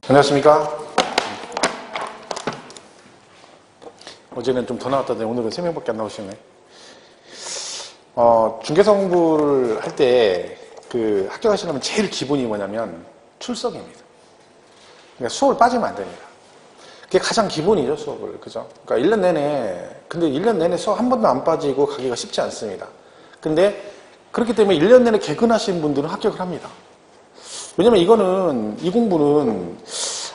안녕하십니까. 어제는 좀 더 나왔다더니 오늘은 3명밖에 안 나오시네. 중개사 공부를 할 때 학교 가시려면 제일 기본이 뭐냐면 출석입니다. 그러니까 수업을 빠지면 안 됩니다. 그게 가장 기본이죠, 수업을. 그죠? 그러니까 1년 내내, 근데 1년 내내 수업 한 번도 안 빠지고 가기가 쉽지 않습니다. 근데 그렇기 때문에 1년 내내 개근하신 분들은 합격을 합니다. 왜냐면 이 공부는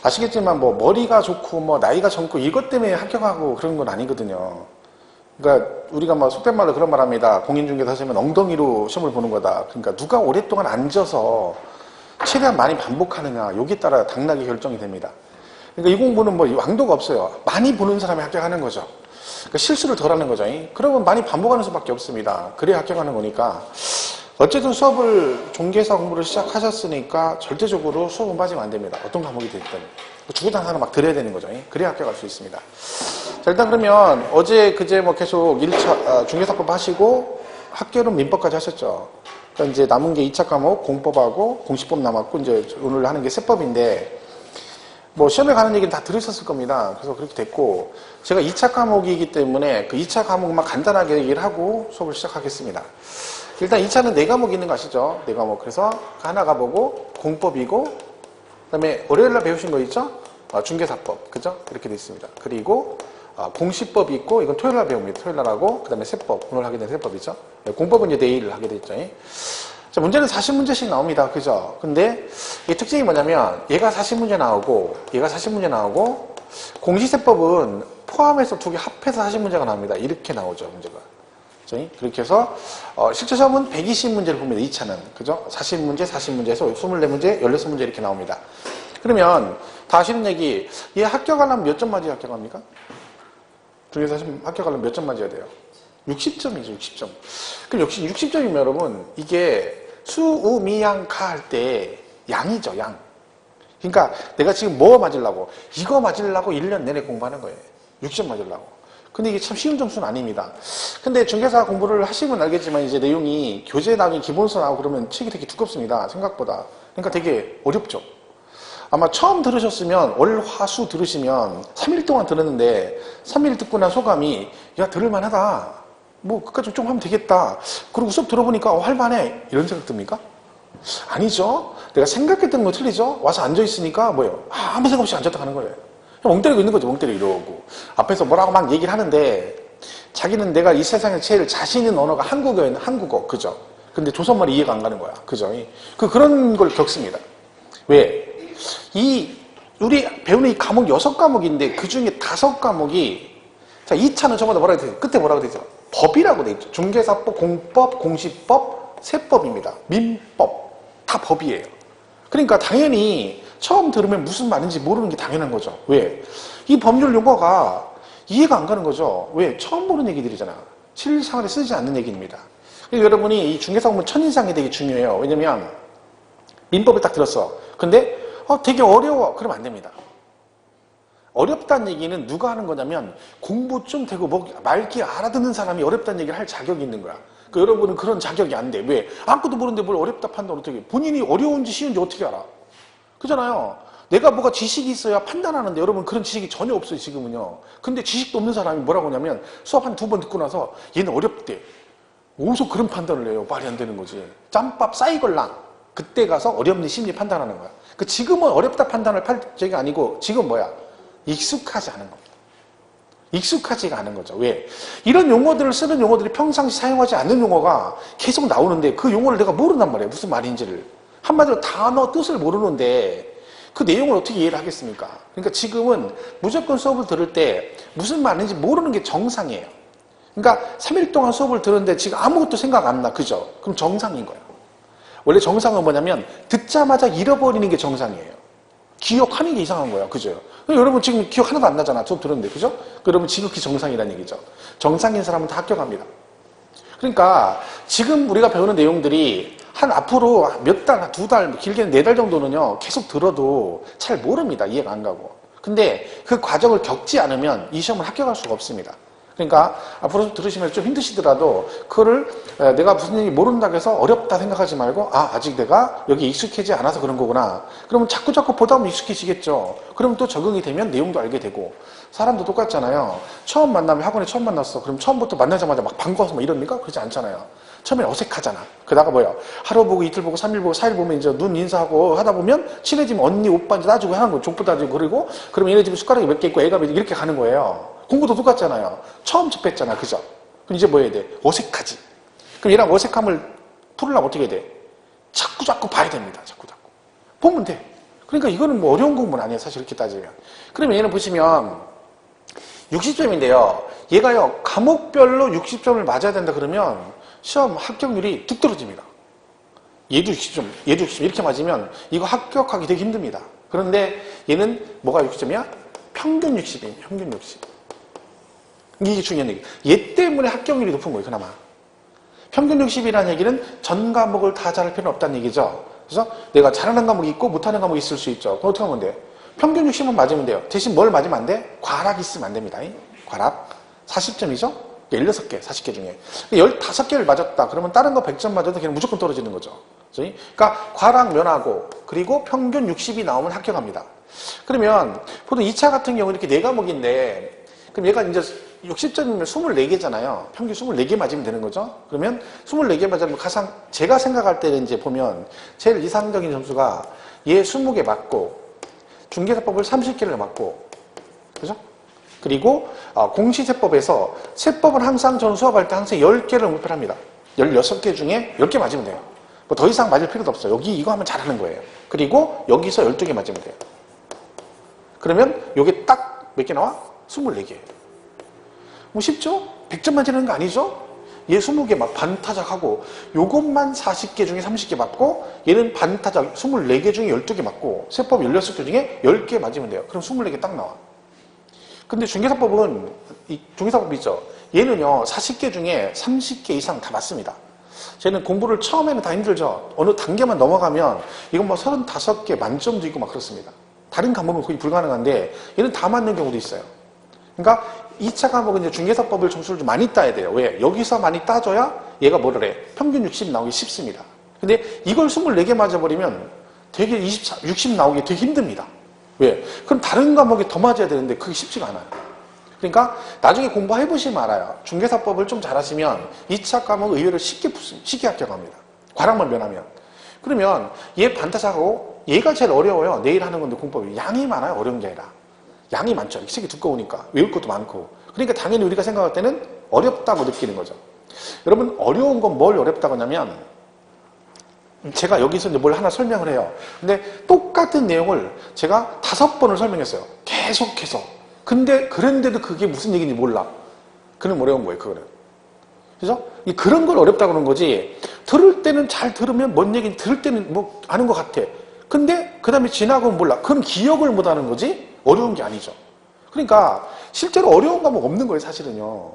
아시겠지만 머리가 좋고 나이가 젊고 이것 때문에 합격하고 그런 건 아니거든요. 그러니까 우리가 속된 말로 그런 말 합니다. 공인중개사 하시면 엉덩이로 시험을 보는 거다. 그러니까 누가 오랫동안 앉아서 최대한 많이 반복하느냐, 여기에 따라 당락이 결정이 됩니다. 그러니까 이 공부는 왕도가 없어요. 많이 보는 사람이 합격하는 거죠. 그러니까 실수를 덜 하는 거죠. 그러면 많이 반복하는 수밖에 없습니다. 그래야 합격하는 거니까. 어쨌든 종개사 공부를 시작하셨으니까 절대적으로 수업은 빠지면 안 됩니다. 어떤 과목이 됐든. 주구장 하나 막 들어야 되는 거죠. 그래야 합격할 수 있습니다. 자, 일단 그러면 어제, 그제 계속 1차, 중개사법 하시고 학교는 민법까지 하셨죠. 그러니까 이제 남은 게 2차 과목 공법하고 공시법 남았고 이제 오늘 하는 게 세법인데 시험에 가는 얘기는 다 들으셨을 겁니다. 그래서 그렇게 됐고 제가 2차 과목이기 때문에 그 2차 과목만 간단하게 얘기를 하고 수업을 시작하겠습니다. 일단 2차는 4과목이 있는 거 아시죠? 4과목. 그래서 하나가 뭐고 공법이고 그다음에 월요일날 배우신 거 있죠? 중개사법. 그죠? 이렇게 돼 있습니다. 그리고 공시법이 있고 이건 토요일날 배웁니다. 토요일날 하고 그다음에 세법. 오늘 하게 된 세법이죠. 공법은 이제 내일 하게 됐죠. 자, 문제는 40문제씩 나옵니다. 그죠? 근데 이 특징이 뭐냐면 얘가 40문제 나오고 얘가 40문제 나오고 공시세법은 포함해서 두 개 합해서 40문제가 나옵니다. 이렇게 나오죠. 문제가. 그렇게 해서 실제 시험은 120문제를 봅니다. 2차는. 그죠? 40문제, 40문제에서 24문제, 16문제 이렇게 나옵니다. 그러면 다 아시는 얘기, 얘 합격하려면 몇 점 맞아야 합격합니까? 중개사 시험 합격하려면 몇 점 맞아야 돼요? 60점이죠. 60점. 그럼 역시 60점이면 여러분 이게 수, 우, 미, 양, 가 할 때 양이죠. 양. 그러니까 내가 지금 뭐 맞으려고 이거 맞으려고 1년 내내 공부하는 거예요. 60점 맞으려고. 근데 이게 참 쉬운 점수는 아닙니다. 근데 중개사 공부를 하시면 알겠지만 이제 내용이 교재 나오니 기본서 나오고 그러면 책이 되게 두껍습니다. 생각보다. 그러니까 되게 어렵죠. 아마 처음 들으셨으면 월, 화, 수 들으시면 3일 동안 들었는데 3일 듣고 난 소감이 야 들을만하다. 끝까지 좀 하면 되겠다. 그리고 수업 들어보니까 할만해. 이런 생각 듭니까? 아니죠. 내가 생각했던 거 틀리죠. 와서 앉아있으니까 아무 생각 없이 앉았다 가는 거예요. 멍 때리고 있는 거죠. 멍 때리고 이러고. 앞에서 뭐라고 막 얘기를 하는데 자기는 내가 이 세상에 제일 자신 있는 언어가 한국어예요. 한국어. 그죠? 근데 조선말이 이해가 안 가는 거야. 그죠? 그런 걸 겪습니다. 왜? 우리 배우는 이 과목 6과목인데 그 중에 5과목이 자, 2차는 저보다 뭐라고 되죠? 끝에 뭐라고 되죠? 법이라고 돼 있죠. 중개사법, 공법, 공시법, 세법입니다. 민법. 다 법이에요. 그러니까 당연히 처음 들으면 무슨 말인지 모르는 게 당연한 거죠. 왜? 이 법률 용어가 이해가 안 가는 거죠. 왜? 처음 보는 얘기들이잖아. 실생활에 쓰지 않는 얘기입니다. 그래서 여러분이 이 중개사 공부 첫인상이 되게 중요해요. 왜냐면 민법을 딱 들었어. 근데 되게 어려워. 그러면 안 됩니다. 어렵다는 얘기는 누가 하는 거냐면 공부 좀 되고 맑게 알아듣는 사람이 어렵다는 얘기를 할 자격이 있는 거야. 여러분은 그런 자격이 안 돼. 왜? 아무것도 모르는데 뭘 어렵다 판단 어떻게 해? 본인이 어려운지 쉬운지 어떻게 알아? 그잖아요. 내가 뭐가 지식이 있어야 판단하는데 여러분 그런 지식이 전혀 없어요. 지금은요. 근데 지식도 없는 사람이 뭐라고 하냐면 수업 한 2번 듣고 나서 얘는 어렵대. 어디서 그런 판단을 해요? 말이 안 되는 거지. 짬밥 싸이걸랑. 그때 가서 어렵니 심리 판단하는 거야. 지금은 어렵다 판단을 제가 아니고 지금 익숙하지 않은 겁니다. 익숙하지가 않은 거죠. 왜? 이런 용어들을 쓰는 용어들이 평상시 사용하지 않는 용어가 계속 나오는데 그 용어를 내가 모른단 말이에요. 무슨 말인지를. 한마디로 단어 뜻을 모르는데 그 내용을 어떻게 이해를 하겠습니까? 그러니까 지금은 무조건 수업을 들을 때 무슨 말인지 모르는 게 정상이에요. 그러니까 3일 동안 수업을 들었는데 지금 아무것도 생각 안 나. 그죠? 그럼 정상인 거예요. 원래 정상은 뭐냐면 듣자마자 잃어버리는 게 정상이에요. 기억하는 게 이상한 거예요. 그죠? 여러분 지금 기억 하나도 안 나잖아. 수업 들었는데. 그죠? 그러면 지극히 정상이라는 얘기죠. 정상인 사람은 다 합격합니다. 그러니까 지금 우리가 배우는 내용들이 앞으로 몇 달, 2달, 길게는 4달 정도는요. 계속 들어도 잘 모릅니다. 이해가 안 가고. 근데 그 과정을 겪지 않으면 이 시험을 합격할 수가 없습니다. 그러니까 앞으로 들으시면 좀 힘드시더라도 그거를 내가 무슨 얘기 모른다고 해서 어렵다 생각하지 말고 아직 내가 여기 익숙해지지 않아서 그런 거구나. 그러면 자꾸 보다 보면 익숙해지겠죠. 그러면 또 적응이 되면 내용도 알게 되고 사람도 똑같잖아요. 처음 만나면 학원에 처음 만났어. 그럼 처음부터 만나자마자 막 반가워서 막 이럽니까? 그러지 않잖아요. 처음엔 어색하잖아. 그러다가 뭐야? 하루 보고 이틀 보고 3일 보고 4일 보면 이제 눈 인사하고 하다 보면 친해지면 언니 오빠 이제 따지고 하는 거 족보 따지고 그리고 그러면 얘네 집에 숟가락이 몇 개 있고 애가 이렇게 가는 거예요. 공부도 똑같잖아요. 처음 접했잖아. 그죠? 그럼 이제 뭐 해야 돼? 어색하지. 그럼 얘랑 어색함을 풀으려면 어떻게 해야 돼? 자꾸 봐야 됩니다. 자꾸. 보면 돼. 그러니까 이거는 뭐 어려운 공부는 아니에요. 사실 이렇게 따지면. 그러면 얘는 보시면 60점인데요. 얘가요. 과목별로 60점을 맞아야 된다 그러면 시험 합격률이 뚝 떨어집니다. 얘도 60점, 얘도 60점 이렇게 맞으면 이거 합격하기 되게 힘듭니다. 그런데 얘는 뭐가 60점이야? 평균 60이에요. 평균 60. 이게 중요한 얘기. 얘 때문에 합격률이 높은 거예요. 그나마. 평균 60이라는 얘기는 전 과목을 다 잘할 필요는 없다는 얘기죠. 그래서 내가 잘하는 과목이 있고 못하는 과목이 있을 수 있죠. 그럼 어떻게 하면 돼요? 평균 60은 맞으면 돼요. 대신 뭘 맞으면 안 돼? 과락 있으면 안 됩니다. 과락. 40점이죠? 16개, 40개 중에. 15개를 맞았다. 그러면 다른 거 100점 맞아도 걔는 무조건 떨어지는 거죠. 그러니까 과락 면하고 그리고 평균 60이 나오면 합격합니다. 그러면 보통 2차 같은 경우 이렇게 4과목인데 그럼 얘가 이제 60점이면 24개잖아요. 평균 24개 맞으면 되는 거죠. 그러면 24개 맞으면 가장 제가 생각할 때는 이제 보면 제일 이상적인 점수가 얘 20개 맞고 중개사법을 30개를 맞고 그죠? 그리고 공시세법에서 세법은 항상 저는 수업할 때 항상 10개를 목표로 합니다. 16개 중에 10개 맞으면 돼요. 뭐 더 이상 맞을 필요도 없어요. 여기 이거 하면 잘하는 거예요. 그리고 여기서 12개 맞으면 돼요. 그러면 요게 딱 몇 개 나와? 24개. 뭐 쉽죠? 100점 맞으는 거 아니죠? 얘 20개 막 반타작하고 요것만 40개 중에 30개 맞고 얘는 반타작 24개 중에 12개 맞고 세법 16개 중에 10개 맞으면 돼요. 그럼 24개 딱 나와. 근데 중개사법은 중개사법 있죠? 얘는요 40개 중에 30개 이상 다 맞습니다. 쟤는 공부를 처음에는 다 힘들죠. 어느 단계만 넘어가면 이건 뭐 35개 만점도 있고 막 그렇습니다. 다른 과목은 거의 불가능한데 얘는 다 맞는 경우도 있어요. 그러니까 2차 과목은 이제 중개사법을 점수를 좀 많이 따야 돼요. 왜? 여기서 많이 따줘야 얘가 뭐를 해? 평균 60 나오기 쉽습니다. 근데 이걸 24개 맞아버리면 되게 60 나오기 되게 힘듭니다. 왜? 그럼 다른 과목이 더 맞아야 되는데 그게 쉽지가 않아요. 그러니까 나중에 공부해보시면 알아요. 중개사법을 좀 잘하시면 2차 과목 의외로 쉽게 합격합니다. 과락만 면하면. 그러면 얘 반타작하고 얘가 제일 어려워요. 내일 하는 건데 공법이. 양이 많아요. 어려운 게 아니라. 양이 많죠. 이 책이 두꺼우니까. 외울 것도 많고. 그러니까 당연히 우리가 생각할 때는 어렵다고 느끼는 거죠. 여러분 어려운 건 뭘 어렵다고 하냐면 제가 여기서 이제 뭘 하나 설명을 해요. 근데 똑같은 내용을 제가 5번을 설명했어요. 계속해서. 근데 그런데도 그게 무슨 얘기인지 몰라. 그럼 어려운 거예요. 그거는. 그죠? 그런 걸 어렵다고 그러는 거지. 들을 때는 잘 들으면 뭔 얘기인지 들을 때는 뭐 아는 것 같아. 근데 그 다음에 지나가면 몰라. 그럼 기억을 못 하는 거지 어려운 게 아니죠. 그러니까 실제로 어려운 과목 없는 거예요. 사실은요.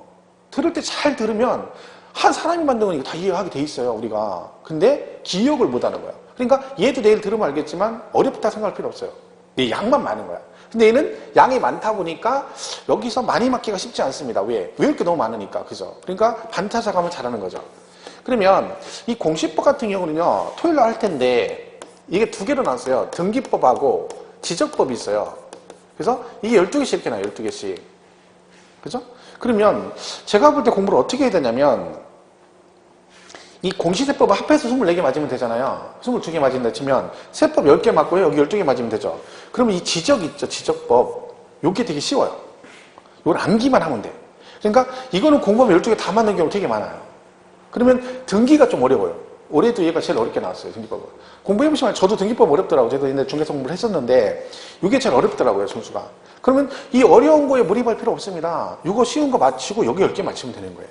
들을 때 잘 들으면 한 사람이 만든 거니까 다 이해하게 돼 있어요. 우리가. 근데 기억을 못 하는 거야. 그러니까 얘도 내일 들으면 알겠지만 어렵다 생각할 필요 없어요. 얘 양만 많은 거야. 근데 얘는 양이 많다 보니까 여기서 많이 맞기가 쉽지 않습니다. 왜? 외울 게 너무 많으니까. 그죠? 그러니까 반타작하면 잘하는 거죠. 그러면 이 공시법 같은 경우는요. 토요일날 할 텐데 이게 2개로 나왔어요. 등기법하고 지적법이 있어요. 그래서 이게 12개씩 이렇게 나와요. 12개씩. 그죠? 그러면 제가 볼 때 공부를 어떻게 해야 되냐면 이 공시세법을 합해서 24개 맞으면 되잖아요. 22개 맞은다 치면 세법 10개 맞고요. 여기 12개 맞으면 되죠. 그러면 이 지적 있죠. 지적법. 요게 되게 쉬워요. 이걸 암기만 하면 돼. 그러니까 이거는 공부하면 12개 다 맞는 경우 되게 많아요. 그러면 등기가 좀 어려워요. 올해도 얘가 제일 어렵게 나왔어요. 등기법은. 공부해보시면 저도 등기법 어렵더라고요. 저도 옛날에 중개사 공부를 했었는데 이게 제일 어렵더라고요. 점수가. 그러면 이 어려운 거에 몰입할 필요 없습니다. 이거 쉬운 거 맞히고 여기 10개 맞히면 되는 거예요.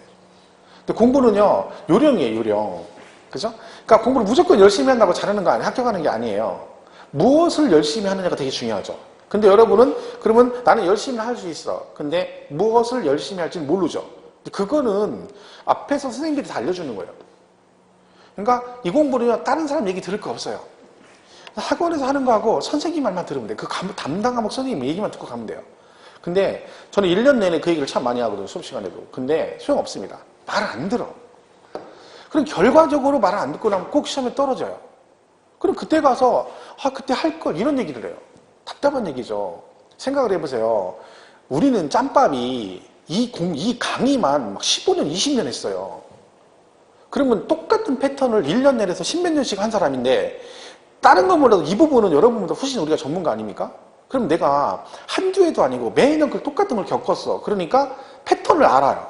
근데 공부는요. 요령이에요. 요령. 그죠? 그러니까 공부를 무조건 열심히 한다고 잘하는 거 아니에요. 합격하는 게 아니에요. 무엇을 열심히 하느냐가 되게 중요하죠. 근데 여러분은 그러면 나는 열심히 할 수 있어. 근데 무엇을 열심히 할지는 모르죠. 그거는 앞에서 선생님들이 다 알려주는 거예요. 그러니까 이 공부는요. 다른 사람 얘기 들을 거 없어요. 학원에서 하는 거하고 선생님 말만 들으면 돼요. 그 담당 과목 선생님 얘기만 듣고 가면 돼요. 근데 저는 1년 내내 그 얘기를 참 많이 하거든요. 수업 시간에도. 근데 소용없습니다. 말을 안 들어. 그럼 결과적으로 말을 안 듣고 나면 꼭 시험에 떨어져요. 그럼 그때 가서 그때 할 걸 이런 얘기를 해요. 답답한 얘기죠. 생각을 해보세요. 우리는 짬밥이 이 강의만 막 15년, 20년 했어요. 그러면 똑같은 패턴을 1년 내에서 10몇 년씩 한 사람인데 다른 건 몰라도 이 부분은 여러분보다 훨씬 우리가 전문가 아닙니까? 그럼 내가 한두 해도 아니고 매년 그 똑같은 걸 겪었어. 그러니까 패턴을 알아요.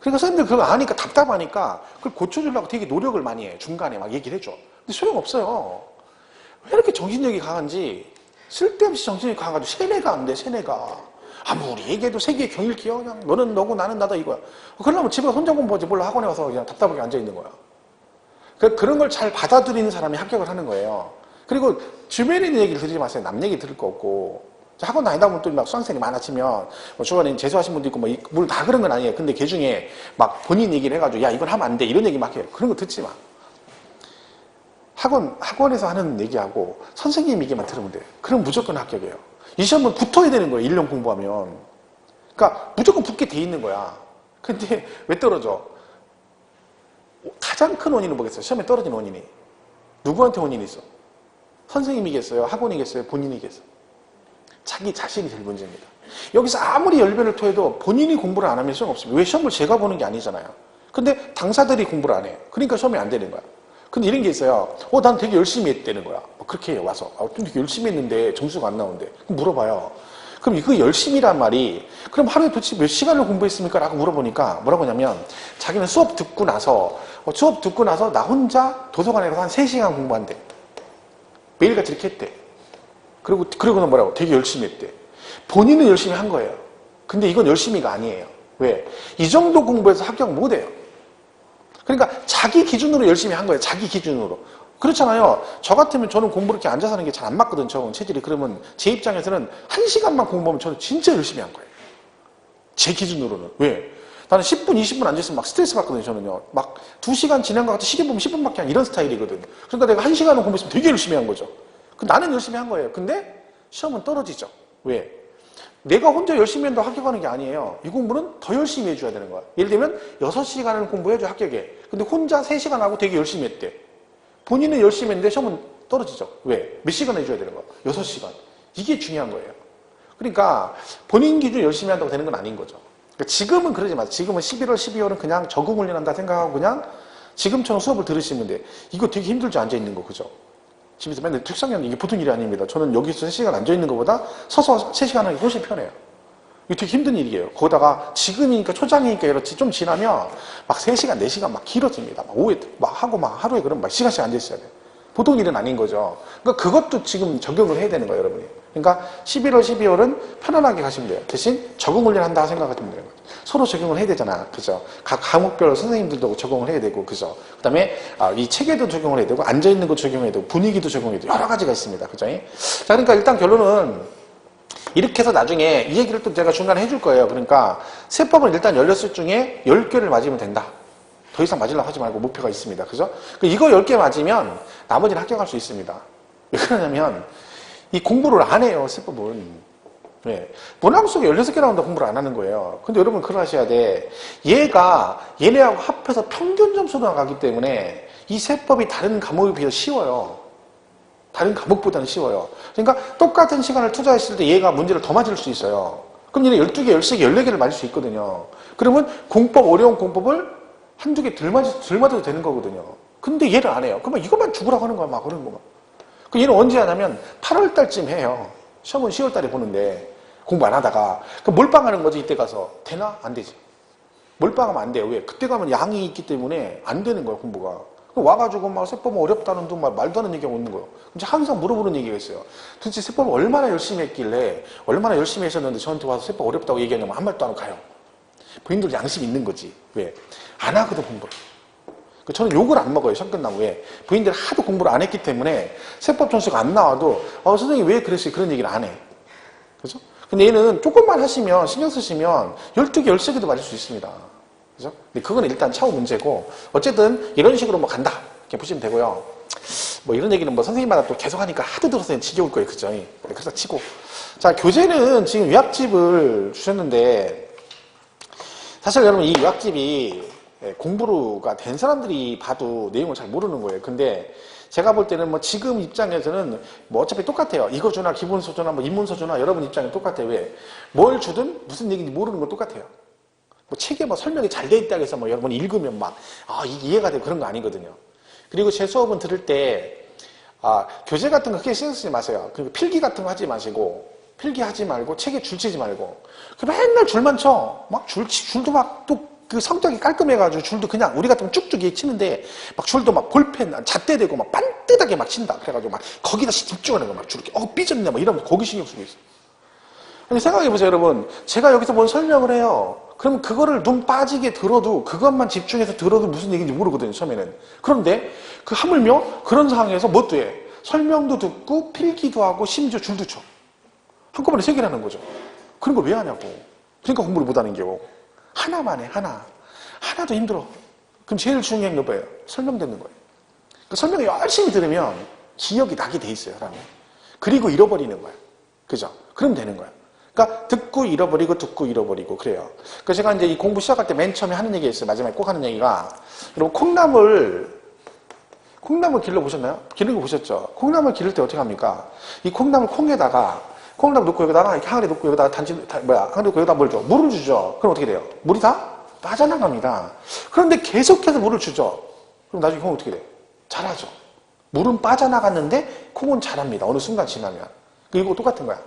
그러니까 선생님들 그걸 아니까 답답하니까 그걸 고쳐주려고 되게 노력을 많이 해. 중간에 막 얘기를 해줘. 근데 소용없어요. 왜 이렇게 정신력이 강한지 쓸데없이 정신력이 강해가지고 세뇌가 안 돼. 세뇌가. 아무리 얘기해도 세계의 경일기야. 그냥 너는 너고 나는 나다 이거야. 그러려면 집에 가서 혼자 공부하지 몰라 학원에 가서 그냥 답답하게 앉아있는 거야. 그런 걸 잘 받아들이는 사람이 합격을 하는 거예요. 그리고 주변에 있는 얘기를 들으지 마세요. 남 얘기 들을 거 없고. 학원 다니다 보면 또 막 수강생이 많아지면 뭐 주변에 재수하신 분도 있고 물론 다 그런 건 아니에요. 근데 걔 중에 막 본인 얘기를 해가지고 야 이건 하면 안 돼 이런 얘기 막 해요. 그런 거 듣지 마. 학원에서 하는 얘기하고 선생님 얘기만 들으면 돼요. 그럼 무조건 합격이에요. 이 시험은 붙어야 되는 거예요. 1년 공부하면. 그러니까 무조건 붙게 돼 있는 거야. 근데 왜 떨어져? 가장 큰 원인은 뭐겠어요? 시험에 떨어진 원인이. 누구한테 원인이 있어? 선생님이겠어요? 학원이겠어요? 본인이겠어요? 자기 자신이 제일 문제입니다. 여기서 아무리 열변을 토해도 본인이 공부를 안 하면 시험 없습니다. 왜 시험을 제가 보는 게 아니잖아요. 근데 당사들이 공부를 안 해요. 그러니까 시험이 안 되는 거야. 근데 이런 게 있어요. 난 되게 열심히 했다는 거야. 그렇게 해요, 와서. 좀 되게 열심히 했는데 점수가 안 나오는데. 그럼 물어봐요. 그럼 그 열심히란 말이 그럼 하루에 도대체 몇 시간을 공부했습니까? 라고 물어보니까 뭐라고 하냐면 자기는 수업 듣고 나서 나 혼자 도서관에 가서 한 3시간 공부한대. 매일같이 이렇게 했대. 그리고는 뭐라고? 되게 열심히 했대. 본인은 열심히 한 거예요. 근데 이건 열심히가 아니에요. 왜? 이 정도 공부해서 합격 못 해요. 그러니까 자기 기준으로 열심히 한 거예요. 자기 기준으로. 그렇잖아요. 저 같으면 저는 공부를 이렇게 앉아서 하는 게 잘 안 맞거든. 저는 체질이. 그러면 제 입장에서는 1시간만 공부하면 저는 진짜 열심히 한 거예요. 제 기준으로는. 왜? 나는 10분, 20분 앉아있으면 막 스트레스 받거든요. 저는요. 막 2시간 지난 것 같아 시계 보면 10분밖에 안 이런 스타일이거든. 그러니까 내가 1시간을 공부했으면 되게 열심히 한 거죠. 나는 열심히 한 거예요. 근데 시험은 떨어지죠. 왜? 내가 혼자 열심히 한다고 합격하는 게 아니에요. 이 공부는 더 열심히 해줘야 되는 거야. 예를 들면 6시간을 공부해줘 합격해. 근데 혼자 3시간 하고 되게 열심히 했대. 본인은 열심히 했는데 시험은 떨어지죠. 왜? 몇 시간 해줘야 되는 거야? 6시간. 이게 중요한 거예요. 그러니까 본인 기준 열심히 한다고 되는 건 아닌 거죠. 그러니까 지금은 그러지 마세요. 지금은 11월, 12월은 그냥 적응 훈련한다 생각하고 그냥 지금처럼 수업을 들으시면 돼. 이거 되게 힘들죠. 앉아있는 거. 그죠? 집에서 맨날 책상에 이게 보통 일이 아닙니다. 저는 여기서 3시간 앉아있는 것보다 서서 3시간 하는 게 훨씬 편해요. 이게 되게 힘든 일이에요. 거기다가 지금이니까 초장이니까 이렇지 좀 지나면 막 3시간, 4시간 막 길어집니다. 막 오후에 막 하고 막 하루에 그럼 막 시간씩 앉아있어야 돼요. 보통 일은 아닌 거죠. 그러니까 그것도 지금 적용을 해야 되는 거예요, 여러분이. 그러니까 11월, 12월은 편안하게 가시면 돼요. 대신 적응 훈련한다 생각하시면 돼요. 서로 적용을 해야 되잖아. 그죠? 각 과목별로 선생님들도 적용을 해야 되고, 그죠? 그 다음에 이 책에도 적용을 해야 되고, 앉아있는 거 적용해야 되고, 분위기도 적용해야 되고, 여러 가지가 있습니다. 그죠? 자, 그러니까 일단 결론은 이렇게 해서 나중에 이 얘기를 또 제가 중간에 해줄 거예요. 그러니까 세법은 일단 16수 중에 10개를 맞으면 된다. 더 이상 맞으려고 하지 말고 목표가 있습니다. 그죠? 이거 10개 맞으면 나머지는 합격할 수 있습니다. 왜 그러냐면 이 공부를 안 해요. 세법은. 왜? 문항 속에 16개 나온다 공부를 안 하는 거예요. 근데 여러분 그걸 하셔야 돼. 얘네하고 합해서 평균 점수로 나가기 때문에 이 세법이 다른 과목에 비해서 쉬워요. 다른 과목보다는 쉬워요. 그러니까 똑같은 시간을 투자했을 때 얘가 문제를 더 맞을 수 있어요. 그럼 얘네 12개, 13개, 14개를 맞을 수 있거든요. 그러면 어려운 공법을 한두 개 덜 맞아도 되는 거거든요. 근데 얘를 안 해요. 그러면 이것만 죽으라고 하는 거야. 막 그런 거만. 얘는 언제 하냐면 8월 달쯤 해요. 시험은 10월 달에 보는데 공부 안 하다가 그럼 몰빵하는 거지. 이때 가서 되나? 안 되지. 몰빵하면 안 돼요. 왜? 그때 가면 양이 있기 때문에 안 되는 거야 공부가. 와가지고 막 세법 어렵다는 둥 말도 안 되는 얘기가 오는 거예요. 이제 항상 물어보는 얘기가 있어요. 도대체 세법을 얼마나 열심히 했길래 얼마나 열심히 하셨는데 저한테 와서 세법 어렵다고 얘기하냐면 한 말도 안 하고 가요. 본인들 양심이 있는 거지. 왜? 안 하거든 공부를. 저는 욕을 안 먹어요. 시험 끝나고. 왜? 부인들이 하도 공부를 안 했기 때문에 세법 점수가 안 나와도 선생님 왜 그랬어요? 그런 얘기를 안 해. 그죠? 근데 얘는 조금만 하시면 신경 쓰시면 12개, 13개도 맞을 수 있습니다. 그죠? 근데 그건 일단 차후 문제고 어쨌든 이런 식으로 뭐 간다. 이렇게 보시면 되고요. 뭐 이런 얘기는 뭐 선생님마다 또 계속 하니까 하도 들었으니 지겨울 거예요. 그죠? 네, 그래서 치고. 자, 교재는 지금 요약집을 주셨는데, 사실 여러분 이 요약집이 공부가 된 사람들이 봐도 내용을 잘 모르는 거예요. 근데 제가 볼 때는 뭐 지금 입장에서는 뭐 어차피 똑같아요. 이거 주나 기본서 주나 뭐 입문서 주나 여러분 입장이 똑같아요. 왜? 뭘 주든 무슨 얘기인지 모르는 건 똑같아요. 뭐 책에 뭐 설명이 잘 돼 있다고 해서 뭐 여러분이 읽으면 막, 이게 이해가 되고 그런 거 아니거든요. 그리고 제 수업은 들을 때, 교재 같은 거 크게 신경 쓰지 마세요. 그리고 필기 같은 거 하지 마시고, 필기하지 말고, 책에 줄 치지 말고, 맨날 줄만 쳐. 막 줄도 막 또 그 성격이 깔끔해가지고 줄도 그냥 우리 같으면 쭉쭉 치는데, 막 줄도 막 볼펜, 잣대대고 막 반듯하게 막 친다. 그래가지고 막 거기다 집중하는 거 막 줄 이렇게, 삐졌네. 막 이러면 거기 신경 쓰고 있어. 아니, 생각해보세요, 여러분. 제가 여기서 뭔 설명을 해요. 그럼 그거를 눈 빠지게 들어도, 그것만 집중해서 들어도 무슨 얘기인지 모르거든요, 처음에는. 그런데, 하물며 그런 상황에서 뭣도 해? 설명도 듣고, 필기도 하고, 심지어 줄도 쳐. 한꺼번에 세 개를 하는 거죠. 그런 걸 왜 하냐고. 그러니까 공부를 못 하는 게요. 하나만 해, 하나. 하나도 힘들어. 그럼 제일 중요한 게 뭐예요? 설명 듣는 거예요. 그 설명을 열심히 들으면 기억이 나게 돼 있어요, 사람이. 그리고 잃어버리는 거야. 그죠? 그럼 되는 거야. 그러니까 듣고 잃어버리고 그래요. 그래서 제가 이제 이 공부 시작할 때 맨 처음에 하는 얘기가 있어요. 마지막에 꼭 하는 얘기가, 여러분 콩나물 길러보셨나요? 기르는 거 보셨죠? 콩나물 기를 때 어떻게 합니까? 이 콩나물 콩나물 넣고 여기다가 이렇게 항아리 넣고 여기다가 항아리 넣고 여기다 뭘 줘? 물을 주죠. 그럼 어떻게 돼요? 물이 다 빠져나갑니다. 그런데 계속해서 물을 주죠. 그럼 나중에 콩은 어떻게 돼요? 자라죠. 물은 빠져나갔는데 콩은 자랍니다. 어느 순간 지나면. 이거 똑같은 거야.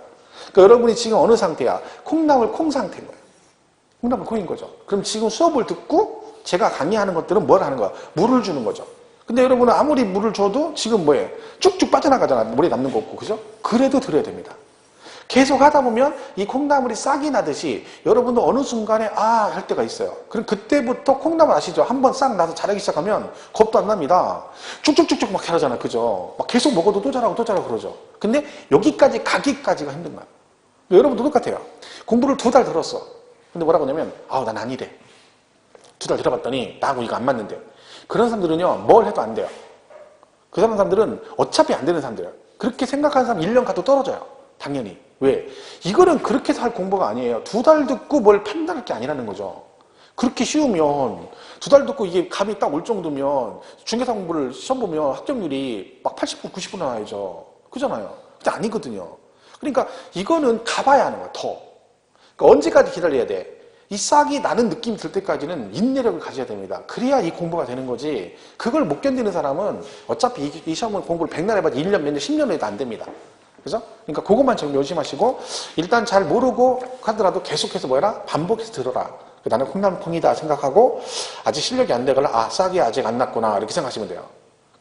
그러니까 여러분이 지금 어느 상태야? 콩나물 콩 상태인 거야. 콩나물 콩인 거죠. 그럼 지금 수업을 듣고 제가 강의하는 것들은 뭘 하는 거야? 물을 주는 거죠. 근데 여러분은 아무리 물을 줘도 지금 뭐예요? 쭉쭉 빠져나가잖아. 물에 남는 거 없고. 그죠? 그래도 들어야 됩니다. 계속 하다 보면 이 콩나물이 싹이 나듯이 여러분도 어느 순간에 할 때가 있어요. 그럼 그때부터 콩나물 아시죠? 한번 싹 나서 자라기 시작하면 겁도 안 납니다. 쭉쭉쭉쭉 막 자라잖아. 그죠? 막 계속 먹어도 또 자라고 그러죠. 근데 여기까지 가기까지가 힘든 거야. 여러분도 똑같아요. 공부를 2달 들었어. 근데 뭐라고 하냐면 난 아니래. 2달 들어봤더니 나하고 이거 안 맞는데. 그런 사람들은요, 뭘 해도 안 돼요. 그 사람들은 어차피 안 되는 사람들이에요. 그렇게 생각하는 사람 1년 가도 떨어져요. 당연히. 왜? 이거는 그렇게 해서 할 공부가 아니에요. 2달 듣고 뭘 판단할 게 아니라는 거죠. 그렇게 쉬우면 2달 듣고 이게 감이 딱 올 정도면 중개사 공부를 시험 보면 합격률이 막 80%, 90% 나와야죠. 그잖아요. 근데 아니거든요. 그러니까 이거는 가봐야 하는 거야, 더. 그러니까 언제까지 기다려야 돼? 이 싹이 나는 느낌이 들 때까지는 인내력을 가져야 됩니다. 그래야 이 공부가 되는 거지. 그걸 못 견디는 사람은 어차피 이 시험은 공부를 100날 해봐도 1년, 몇 년, 10년 해도 안 됩니다. 그죠? 그러니까 그것만 좀 조심하시고, 일단 잘 모르고 하더라도 계속해서 반복해서 들어라. 나는 콩나물 콩이다 생각하고, 아직 실력이 안 되거나, 싹이 아직 안 났구나. 이렇게 생각하시면 돼요.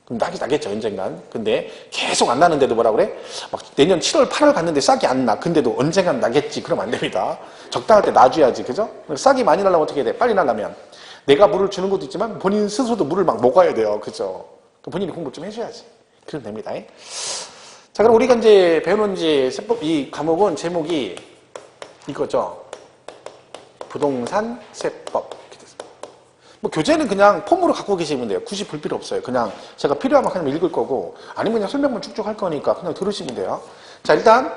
그럼 낙이 나겠죠, 언젠간. 근데 계속 안 나는데도 뭐라 그래? 막 내년 7월, 8월 갔는데 싹이 안 나. 근데도 언젠간 나겠지. 그러면 안 됩니다. 적당할 때 놔줘야지. 그죠? 싹이 많이 나려면 어떻게 해야 돼? 빨리 나려면. 내가 물을 주는 것도 있지만 본인 스스로도 물을 막 먹어야 돼요. 그죠? 본인이 공부 좀 해줘야지. 그러면 됩니다. 자, 그럼 우리가 이제 배우는 세법, 이 과목은 제목이 이거죠. 부동산 세법. 뭐 교재는 그냥 폼으로 갖고 계시면 돼요. 굳이 볼 필요 없어요. 그냥 제가 필요하면 그냥 읽을 거고, 아니면 그냥 설명만 쭉쭉 할 거니까 그냥 들으시면 돼요. 자, 일단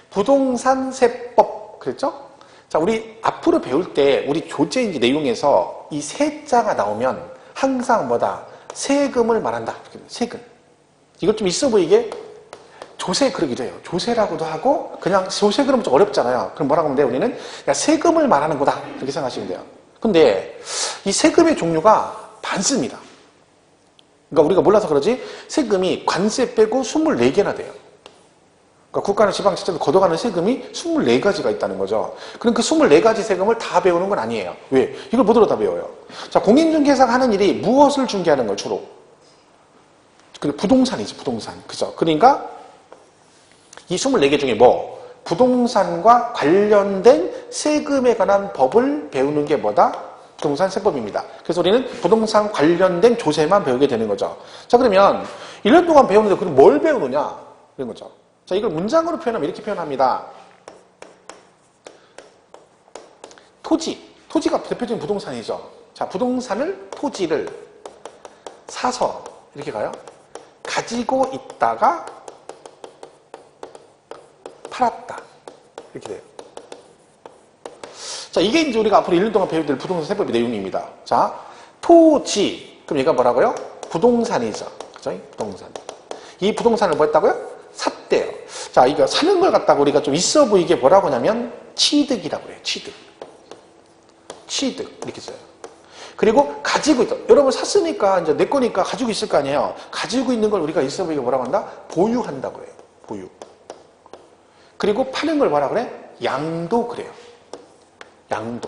부동산 세법 그랬죠? 자, 우리 앞으로 배울 때 우리 교재 내용에서 이 세자가 나오면 항상 뭐다? 세금을 말한다. 세금. 이것 좀 있어 보이게 조세 그러기도 해요. 조세라고도 하고, 그냥 조세 그러면 좀 어렵잖아요. 그럼 뭐라고 하면 돼요? 우리는 그냥 세금을 말하는 거다. 이렇게 생각하시면 돼요. 근데 이 세금의 종류가 많습니다. 그러니까 우리가 몰라서 그러지 세금이 관세 빼고 24개나 돼요. 그러니까 국가나 지방자치도 걷어가는 세금이 24가지가 있다는 거죠. 그럼 그 24가지 세금을 다 배우는 건 아니에요. 왜? 이걸 뭐로 다 배워요? 자, 공인중개사가 하는 일이 무엇을 중개하는 걸 주로? 부동산이지, 부동산. 그죠? 그러니까 이 24개 중에 부동산과 관련된 세금에 관한 법을 배우는 게 뭐다? 부동산 세법입니다. 그래서 우리는 부동산 관련된 조세만 배우게 되는 거죠. 자, 그러면 1년 동안 배우는데 그럼 뭘 배우느냐? 이런 거죠. 자, 이걸 문장으로 표현하면 이렇게 표현합니다. 토지가 대표적인 부동산이죠. 자, 토지를 사서 이렇게 가요. 가지고 있다가 팔았다. 이렇게 돼요. 자, 이게 이제 우리가 앞으로 1년 동안 배워야 될 부동산 세법의 내용입니다. 자, 토지. 그럼 얘가 뭐라고요? 부동산이죠. 그죠? 부동산. 이 부동산을 뭐 했다고요? 샀대요. 자, 이거 사는 걸 갖다가 우리가 좀 있어 보이게 뭐라고 하냐면 취득이라고 해요. 취득. 취득. 이렇게 써요. 그리고 가지고 있다. 여러분 샀으니까 이제 내 거니까 가지고 있을 거 아니에요. 가지고 있는 걸 우리가 있어 보이게 뭐라고 한다? 보유한다고 해요. 보유. 그리고 파는 걸 뭐라 그래? 양도 그래요. 양도.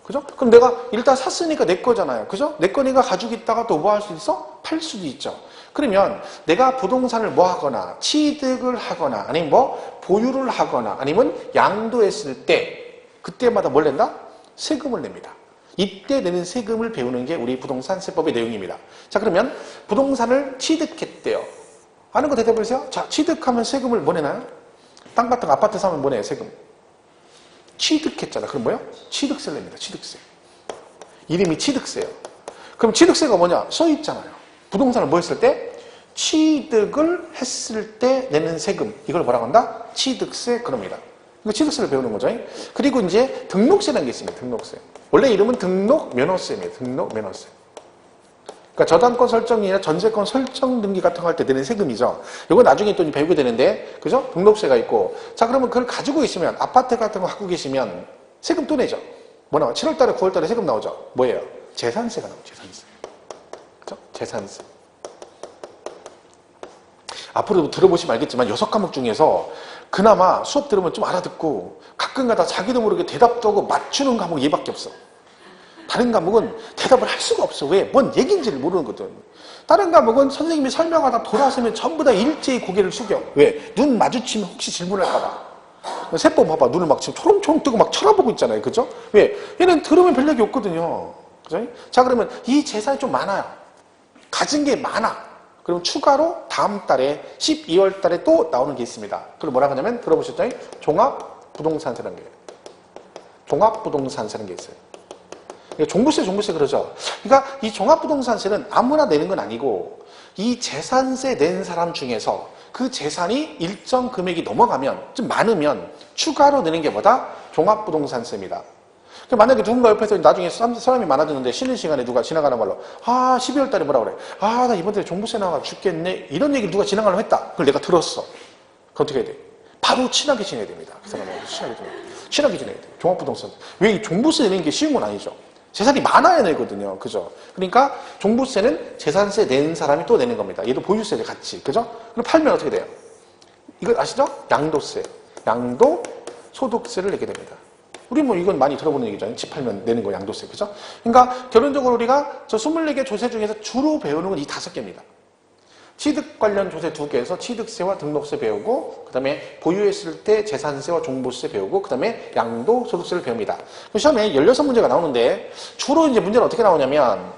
그죠? 그럼 내가 일단 샀으니까 내 거잖아요. 그죠? 내 거니까 가지고 있다가 또 뭐 할 수 있어? 팔 수도 있죠. 그러면 내가 부동산을 뭐 하거나 취득을 하거나 아니면 뭐 보유를 하거나 아니면 양도했을 때 그때마다 뭘 낸다? 세금을 냅니다. 이때 내는 세금을 배우는 게 우리 부동산 세법의 내용입니다. 자, 그러면 부동산을 취득했대요. 아는 거 대답해 보세요. 자, 취득하면 세금을 뭐 내나요? 땅 같은 거 아파트 사면 뭐 내요? 세금. 취득했잖아. 그럼 뭐요? 취득세를 냅니다. 취득세. 이름이 취득세예요. 그럼 취득세가 뭐냐? 써 있잖아요. 부동산을 뭐 했을 때? 취득을 했을 때 내는 세금. 이걸 뭐라고 한다? 취득세 그럽니다. 이거 취득세를 배우는 거죠. 그리고 이제 등록세라는 게 있습니다. 등록세. 원래 이름은 등록면허세입니다. 등록면허세. 그러니까 저당권 설정이나 전세권 설정 등기 같은 거 할 때 내는 세금이죠. 이거 나중에 또 배우게 되는데, 그죠? 등록세가 있고. 자, 그러면 그걸 가지고 있으면, 아파트 같은 거 갖고 계시면 세금 또 내죠. 뭐 나와? 7월달에, 9월달에 세금 나오죠. 뭐예요? 재산세가 나오죠. 재산세. 그죠? 재산세. 앞으로도 들어보시면 알겠지만 6과목 중에서 그나마 수업 들으면 좀 알아듣고 가끔가다 자기도 모르게 대답도 하고 맞추는 과목이 얘밖에 없어. 다른 과목은 대답을 할 수가 없어. 왜? 뭔 얘기인지를 모르는 거든. 다른 과목은 선생님이 설명하다 돌아서면 전부 다 일제히 고개를 숙여. 왜? 눈 마주치면 혹시 질문할까 봐. 세법 봐봐. 눈을 막 지금 초롱초롱 뜨고 막 쳐다보고 있잖아요. 그죠? 왜? 얘는 들으면 별 얘기 없거든요. 그죠? 자, 그러면 이 재산이 좀 많아요. 가진 게 많아. 그럼 추가로 다음 달에 12월 달에 또 나오는 게 있습니다. 그걸 뭐라고 하냐면 들어보셨죠? 종합부동산세라는 게. 종합부동산세라는 게 있어요. 종부세 그러죠. 그러니까 이 종합부동산세는 아무나 내는 건 아니고 이 재산세 낸 사람 중에서 그 재산이 일정 금액이 넘어가면 좀 많으면 추가로 내는 게 뭐다? 종합부동산세입니다. 만약에 누군가 옆에서 나중에 사람이 많아지는데 쉬는 시간에 누가 지나가는 말로 12월 달에 뭐라 그래? 나 이번 달에 종부세 나와 죽겠네. 이런 얘기를 누가 지나가려고 했다. 그걸 내가 들었어. 그럼 어떻게 해야 돼? 바로 친하게 지내야 됩니다. 그 사람하고 친하게 지내야 돼. 종합부동산. 왜 이 종부세 내는 게 쉬운 건 아니죠. 재산이 많아야 내거든요. 그죠? 그러니까 종부세는 재산세 낸 사람이 또 내는 겁니다. 얘도 보유세를 같이. 그죠? 그럼 팔면 어떻게 돼요? 이거 아시죠? 양도세. 양도 소득세를 내게 됩니다. 우리 뭐 이건 많이 들어보는 얘기잖아요. 집 팔면 내는 거 양도세. 그죠? 그러니까 결론적으로 우리가 저 24개 조세 중에서 주로 배우는 건 이 5개입니다. 취득 관련 조세 2개에서 취득세와 등록세 배우고 그 다음에 보유했을 때 재산세와 종부세 배우고 그 다음에 양도소득세를 배웁니다. 시험에 16문제가 나오는데 주로 이제 문제는 어떻게 나오냐면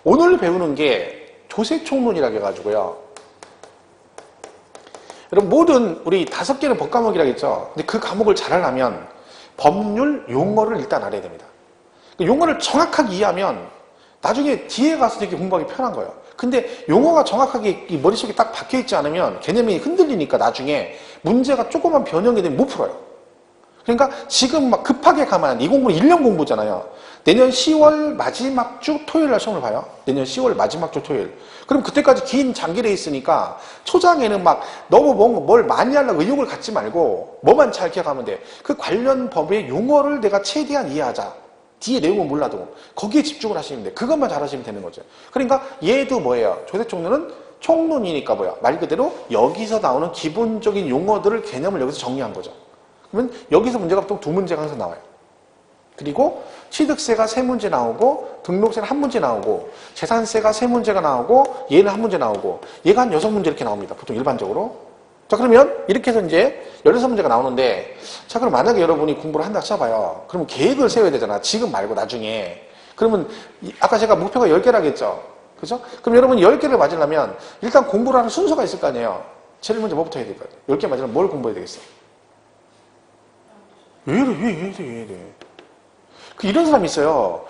오늘 배우는 게 조세총론이라고 해가지고요. 여러분 모든 우리 5개는 법과목이라고 했죠. 근데 그 과목을 잘 하려면 법률 용어를 일단 알아야 됩니다. 용어를 정확하게 이해하면 나중에 뒤에 가서 되게 공부하기 편한 거예요. 근데 용어가 정확하게 이 머릿속에 딱 박혀있지 않으면 개념이 흔들리니까 나중에 문제가 조금만 변형이 되면 못 풀어요. 그러니까 지금 막 급하게 가면 이 공부는 1년 공부잖아요. 내년 10월 마지막 주 토요일 날 시험을 봐요. 내년 10월 마지막 주 토요일. 그럼 그때까지 긴 장기래 있으니까 초장에는 막 너무 뭘 많이 하려고 의욕을 갖지 말고 뭐만 잘 기억하면 돼. 그 관련 법의 용어를 내가 최대한 이해하자. 뒤에 내용은 몰라도 거기에 집중을 하시면 돼. 그것만 잘하시면 되는 거죠. 그러니까 얘도 뭐예요? 조세총론은 총론이니까 뭐야? 말 그대로 여기서 나오는 기본적인 용어들을 개념을 여기서 정리한 거죠. 그러면 여기서 문제가 보통 2문제가 항상 나와요. 그리고 취득세가 3문제 나오고 등록세가 1문제 나오고 재산세가 3문제가 나오고 얘는 1문제 나오고 얘가 한 6문제 이렇게 나옵니다. 보통 일반적으로. 자, 그러면 이렇게 해서 이제 16문제가 나오는데 자, 그럼 만약에 여러분이 공부를 한다 쳐봐요. 그러면 계획을 세워야 되잖아. 지금 말고 나중에. 그러면 아까 제가 목표가 10개라고 했죠. 그죠? 그럼 여러분이 10개를 맞으려면 일단 공부를 하는 순서가 있을 거 아니에요. 제일 먼저 뭐부터 해야 될까요? 10개 맞으려면 뭘 공부해야 되겠어? 왜 이래. 이런 사람이 있어요.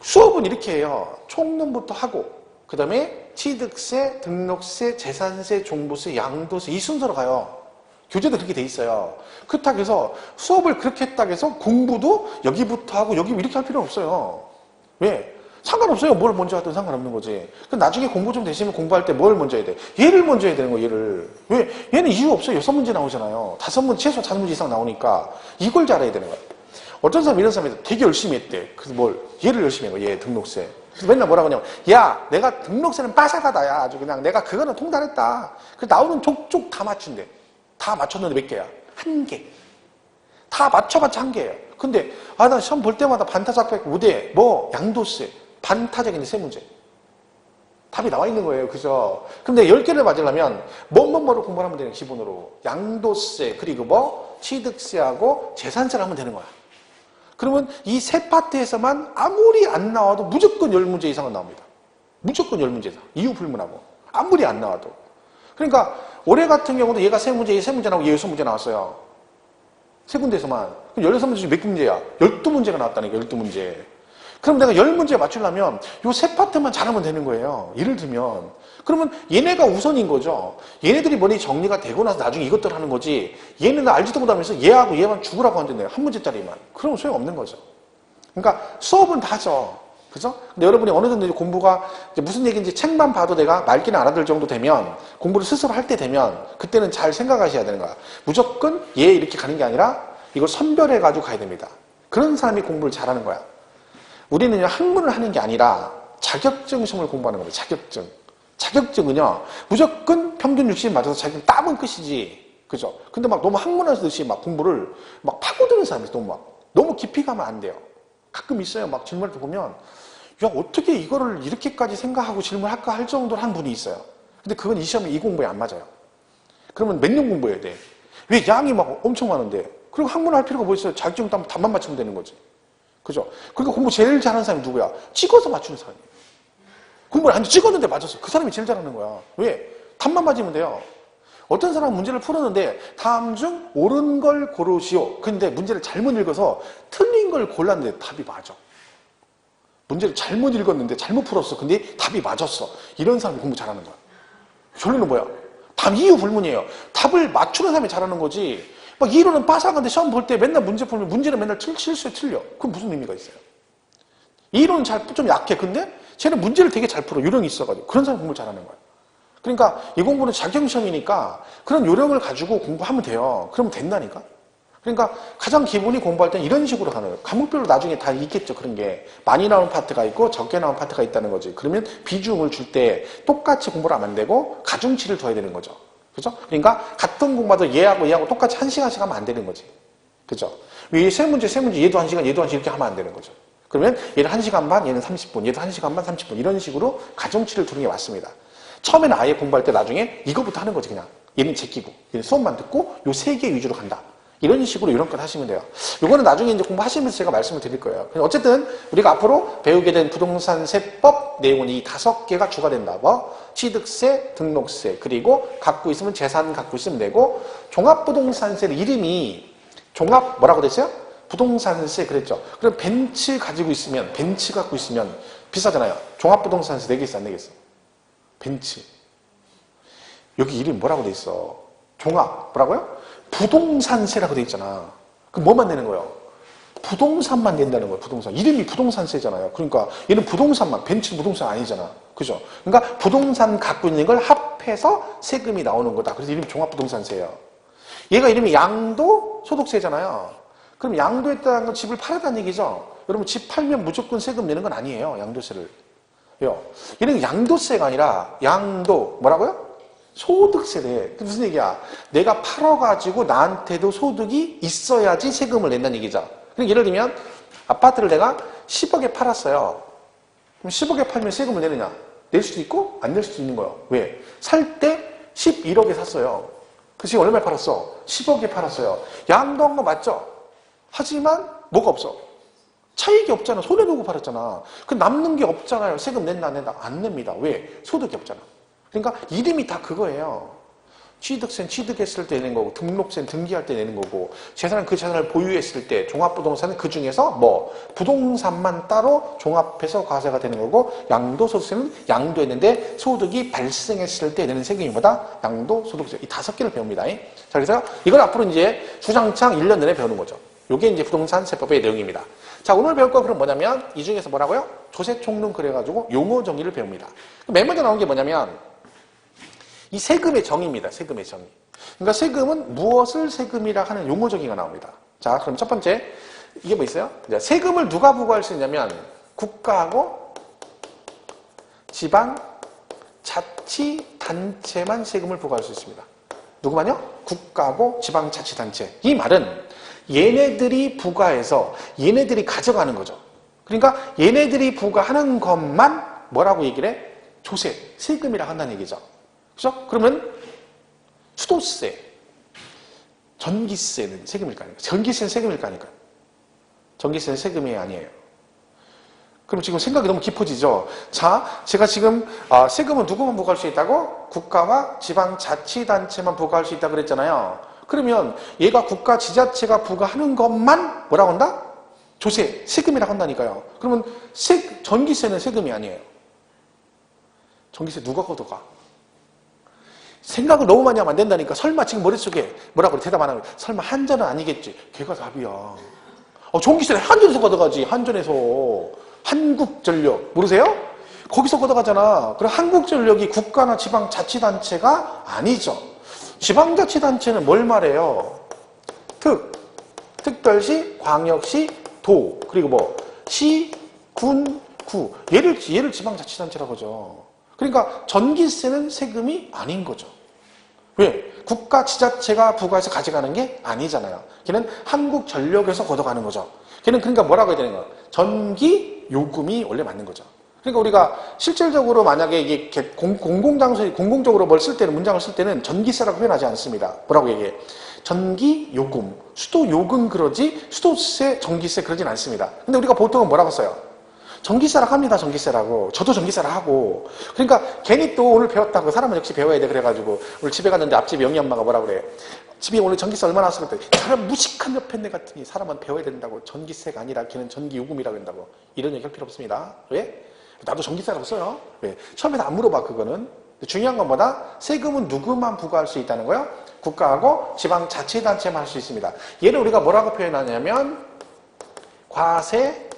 수업은 이렇게 해요. 총론부터 하고 그 다음에 취득세, 등록세, 재산세, 종부세, 양도세 이 순서로 가요. 교재도 그렇게 돼 있어요. 그렇다고 해서 수업을 그렇게 했다고 해서 공부도 여기부터 하고 여기 이렇게 할 필요는 없어요. 왜? 상관없어요. 뭘 먼저 하든 상관없는 거지. 나중에 공부 좀 되시면 공부할 때 뭘 먼저 해야 돼? 얘를 먼저 해야 되는 거예요, 얘를. 왜? 얘는 이유 없어요. 6문제 나오잖아요. 5문제, 최소 5문제 이상 나오니까 이걸 잘해야 되는 거야. 어떤 사람 이런 사람이 되게 열심히 했대. 그래서 얘를 열심히 한 거야, 얘 등록세. 그래서 맨날 뭐라고 하냐면, 야, 내가 등록세는 빠삭하다, 야. 아주 그냥 내가 그거는 통달했다. 그래서 나오는 족족 다 맞춘대. 다 맞췄는데 몇 개야? 1개. 다 맞춰봤자 1개예요. 근데, 나 시험 볼 때마다 반타작 5대, 양도세. 반타작인데 3문제. 답이 나와 있는 거예요. 그죠? 근데 10개를 맞으려면, 뭐를 공부하면 되는 거야, 기본으로. 양도세, 그리고 취득세하고 재산세를 하면 되는 거야. 그러면 이 세 파트에서만 아무리 안 나와도 무조건 10문제 이상은 나옵니다. 무조건 10문제 이상. 이유 불문하고. 아무리 안 나와도. 그러니까 올해 같은 경우도 얘가 3문제, 얘 3문제 나오고 얘 6문제 나왔어요. 세 군데에서만. 그럼 16문제 중에 몇 문제야? 12문제가 나왔다니까, 12문제. 그럼 내가 10문제 맞추려면 요 세 파트만 잘하면 되는 거예요. 예를 들면. 그러면 얘네가 우선인 거죠. 얘네들이 머리 정리가 되고 나서 나중에 이것들 하는 거지. 얘네는 알지도 못하면서 얘하고 얘만 죽으라고 하는데 한 문제짜리만. 그러면 소용없는 거죠. 그러니까 수업은 다 하죠. 그죠? 근데 여러분이 어느 정도 이제 공부가 이제 무슨 얘기인지 책만 봐도 내가 말귀는 알아들 정도 되면 공부를 스스로 할 때 되면 그때는 잘 생각하셔야 되는 거야. 무조건 얘 이렇게 가는 게 아니라 이걸 선별해가지고 가야 됩니다. 그런 사람이 공부를 잘하는 거야. 우리는 학문을 하는 게 아니라 자격증 시험을 공부하는 겁니다. 자격증. 자격증은요, 무조건 평균 60 맞아서 자격증 따면 끝이지. 그죠? 근데 막 너무 학문하듯이 막 공부를 막 파고드는 사람이 있어요. 너무 깊이 가면 안 돼요. 가끔 있어요. 막 질문할 때 보면, 야, 어떻게 이거를 이렇게까지 생각하고 질문할까 할 정도로 한 분이 있어요. 근데 그건 이 시험에 이 공부에 안 맞아요. 그러면 몇 년 공부해야 돼? 왜 양이 막 엄청 많은데? 그리고 학문을 할 필요가 뭐 있어요? 자격증 따면 답만 맞추면 되는 거지. 그죠? 그러니까 공부 제일 잘하는 사람이 누구야? 찍어서 맞추는 사람이에요. 공부를 안 찍었는데 맞았어. 그 사람이 제일 잘하는 거야. 왜? 답만 맞으면 돼요. 어떤 사람은 문제를 풀었는데 다음 중 옳은 걸 고르시오. 근데 문제를 잘못 읽어서 틀린 걸 골랐는데 답이 맞아. 문제를 잘못 읽었는데 잘못 풀었어. 근데 답이 맞았어. 이런 사람이 공부 잘하는 거야. 결론은 뭐야? 답 이유 불문이에요. 답을 맞추는 사람이 잘하는 거지. 막 이론은 빠삭한데 시험 볼 때 맨날 문제 풀면 문제는 맨날 실수에 틀려. 그럼 무슨 의미가 있어요? 이론은 좀 약해. 근데 쟤는 문제를 되게 잘 풀어. 요령이 있어가지고. 그런 사람이 공부를 잘하는 거야. 그러니까 이 공부는 자격시험이니까 그런 요령을 가지고 공부하면 돼요. 그러면 된다니까. 그러니까 가장 기본이 공부할 땐 이런 식으로 가는 거예요. 과목별로 나중에 다 있겠죠. 그런 게. 많이 나온 파트가 있고 적게 나온 파트가 있다는 거지. 그러면 비중을 줄 때 똑같이 공부를 하면 안 되고 가중치를 둬야 되는 거죠. 그죠? 그러니까 같은 공부도 얘하고 똑같이 1시간씩 하면 안 되는 거지. 그죠? 왜 세 문제 얘도 1시간 얘도 1시간 이렇게 하면 안 되는 거죠. 그러면 얘는 1시간 반, 얘는 30분, 얘도 1시간 반, 30분 이런 식으로 가중치를 두는 게 맞습니다. 처음에는 아예 공부할 때 나중에 이거부터 하는 거지 그냥. 얘는 제끼고 얘는 수업만 듣고 요 3개 위주로 간다. 이런 식으로 이런 것 하시면 돼요. 요거는 나중에 이제 공부하시면서 제가 말씀을 드릴 거예요. 어쨌든 우리가 앞으로 배우게 된 부동산세법 내용은 이 5개가 주가 된다. 취득세, 등록세, 그리고 갖고 있으면 재산 갖고 있으면 되고 종합부동산세 이름이 종합 뭐라고 됐어요? 부동산세 그랬죠. 그럼 벤츠 갖고 있으면 비싸잖아요. 종합부동산세 내겠어 안 내겠어? 벤츠. 여기 이름이 뭐라고 돼 있어? 종합 뭐라고요? 부동산세라고 돼 있잖아. 그럼 뭐만 내는 거예요? 부동산만 낸다는 거예요. 부동산. 이름이 부동산세잖아요. 그러니까 얘는 부동산만, 벤츠 부동산 아니잖아. 그죠? 그러니까 부동산 갖고 있는 걸 합해서 세금이 나오는 거다. 그래서 이름이 종합부동산세예요. 얘가 이름이 양도소득세잖아요. 그럼 양도했다는 건 집을 팔았다는 얘기죠. 여러분 집 팔면 무조건 세금 내는 건 아니에요. 양도세를. 얘는 양도세가 아니라 양도 뭐라고요? 소득세래. 무슨 얘기야? 내가 팔아가지고 나한테도 소득이 있어야지 세금을 낸다는 얘기죠. 그럼 예를 들면 아파트를 내가 10억에 팔았어요. 그럼 10억에 팔면 세금을 내느냐? 낼 수도 있고 안 낼 수도 있는 거예요. 왜? 살 때 11억에 샀어요. 그래서 지금 얼마에 팔았어? 10억에 팔았어요. 양도한 거 맞죠? 하지만 뭐가 없어? 차익이 없잖아. 손해보고 팔았잖아. 그 남는 게 없잖아요. 세금 낸다 안 낸다? 안 냅니다. 왜? 소득이 없잖아. 그러니까 이름이 다 그거예요. 취득세는 취득했을 때 내는 거고, 등록세는 등기할 때 내는 거고, 재산은 그 재산을 보유했을 때, 종합부동산은 그 중에서 뭐 부동산만 따로 종합해서 과세가 되는 거고, 양도소득세는 양도했는데 소득이 발생했을 때 내는 세금이 뭐다? 양도소득세. 이 5개를 배웁니다. 자, 그래서 이걸 앞으로 이제 주장창 1년 내내 배우는 거죠. 이게 이제 부동산세법의 내용입니다. 자, 오늘 배울 건 그럼 뭐냐면 이 중에서 뭐라고요? 조세총론 그래가지고 용어 정의를 배웁니다. 맨 먼저 나온 게 뭐냐면 이 세금의 정의입니다. 세금의 정의. 그러니까 세금은 무엇을 세금이라 하는 용어 정의가 나옵니다. 자, 그럼 첫 번째 이게 뭐 있어요? 세금을 누가 부과할 수 있냐면 국가하고 지방 자치단체만 세금을 부과할 수 있습니다. 누구만요? 국가하고 지방자치단체. 이 말은 얘네들이 부과해서 얘네들이 가져가는 거죠. 그러니까 얘네들이 부과하는 것만 뭐라고 얘기를 해? 조세, 세금이라 한다는 얘기죠. 그죠? 그러면 수도세, 전기세는 세금일까 아닐까? 전기세는 세금일까 아닐까? 전기세는 세금이 아니에요. 그럼 지금 생각이 너무 깊어지죠? 자, 제가 지금 세금은 누구만 부과할 수 있다고? 국가와 지방자치단체만 부과할 수 있다고 그랬잖아요. 그러면 얘가 국가 지자체가 부과하는 것만 뭐라고 한다? 조세, 세금이라고 한다니까요. 그러면 전기세는 세금이 아니에요. 전기세 누가 걷어가? 생각을 너무 많이 하면 안 된다니까. 설마 지금 머릿속에 뭐라고 대답 안 하면 설마 한전은 아니겠지. 걔가 답이야. 전기세는 한전에서 걷어가지. 한전에서. 한국전력 모르세요? 거기서 걷어가잖아. 그럼 한국전력이 국가나 지방자치단체가 아니죠. 지방자치단체는 뭘 말해요? 특별시, 광역시, 도, 그리고 뭐 시, 군, 구. 얘를 지방자치단체라고 하죠. 그러니까 전기세는 세금이 아닌 거죠. 왜? 국가 지자체가 부과해서 가져가는 게 아니잖아요. 걔는 한국전력에서 걷어가는 거죠. 걔는 그러니까 뭐라고 해야 되는 거야? 전기 요금이 원래 맞는 거죠. 그러니까 우리가 실질적으로 만약에 이게 공공장소에 공공적으로 뭘 쓸 때는 문장을 쓸 때는 전기세라고 표현하지 않습니다. 뭐라고 얘기해? 전기 요금, 수도 요금 그러지 수도세, 전기세 그러진 않습니다. 근데 우리가 보통은 뭐라고 써요? 전기세라고 합니다. 전기세라고. 저도 전기세라 하고. 그러니까 괜히 또 오늘 배웠다고 사람은 역시 배워야 돼 그래가지고 오늘 집에 갔는데 앞집에 영희 엄마가 뭐라 그래? 집에 오늘 전기세 얼마나 왔어? 그랬더니 저런 무식한 옆에네 같으니 사람은 배워야 된다고. 전기세가 아니라 걔는 전기요금이라고 한다고. 이런 얘기 할 필요 없습니다. 왜? 나도 전기세라고 써요. 왜? 처음에는 안 물어봐 그거는. 중요한 건 뭐다? 세금은 누구만 부과할 수 있다는 거요? 국가하고 지방자치단체만 할 수 있습니다. 얘를 우리가 뭐라고 표현하냐면 과세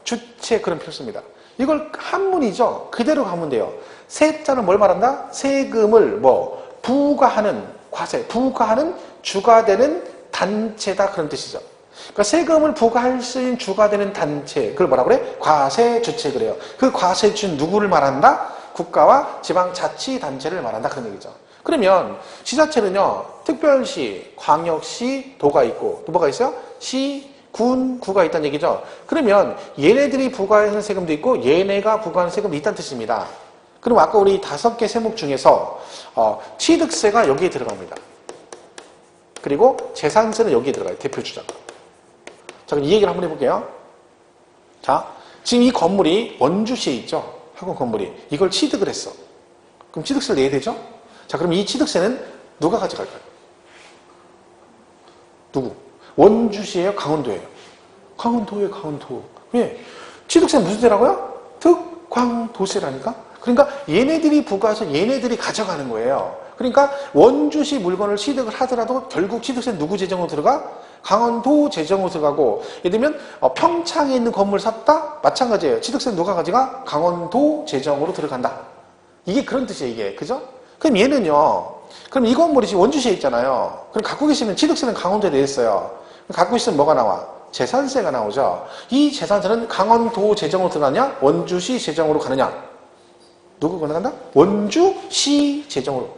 주체 그런 표현 씁니다. 이걸 한문이죠. 그대로 가면 돼요. 세자는 뭘 말한다? 세금을 부과하는 과세, 부과하는 주가 되는 단체다 그런 뜻이죠. 그러니까 세금을 부과할 수 있는 주가 되는 단체, 그걸 뭐라고 그래? 과세 주체 그래요. 그 과세 주 누구를 말한다? 국가와 지방자치단체를 말한다 그런 얘기죠. 그러면 지자체는요, 특별시, 광역시, 도가 있고 또 뭐가 있어요? 시, 군, 구가 있다는 얘기죠. 그러면 얘네들이 부과하는 세금도 있고 얘네가 부과하는 세금도 있다는 뜻입니다. 그럼 아까 우리 5개 세목 중에서 취득세가 여기에 들어갑니다. 그리고 재산세는 여기에 들어가요. 대표 주장. 자, 그럼 이 얘기를 한번 해볼게요. 자, 지금 이 건물이 원주시에 있죠. 학원 건물이. 이걸 취득을 했어. 그럼 취득세를 내야 되죠? 자, 그럼 이 취득세는 누가 가져갈까요? 누구? 원주시예요? 강원도예요? 강원도예요, 강원도. 왜? 취득세는 무슨 세라고요? 특광도세라니까? 그러니까 얘네들이 부과해서 얘네들이 가져가는 거예요. 그러니까 원주시 물건을 취득을 하더라도 결국 취득세는 누구 재정으로 들어가? 강원도 재정으로 들어가고, 예를 들면 평창에 있는 건물 샀다? 마찬가지예요. 취득세는 누가 가져가? 강원도 재정으로 들어간다. 이게 그런 뜻이에요, 이게. 그죠? 그럼 얘는요, 그럼 이 건물이 지금 원주시에 있잖아요. 그럼 갖고 계시면 취득세는 강원도에 내있어요. 갖고 있으면 뭐가 나와? 재산세가 나오죠. 이 재산세는 강원도 재정으로 들어가냐? 원주시 재정으로 가느냐? 누구가 나간다? 원주시 재정으로.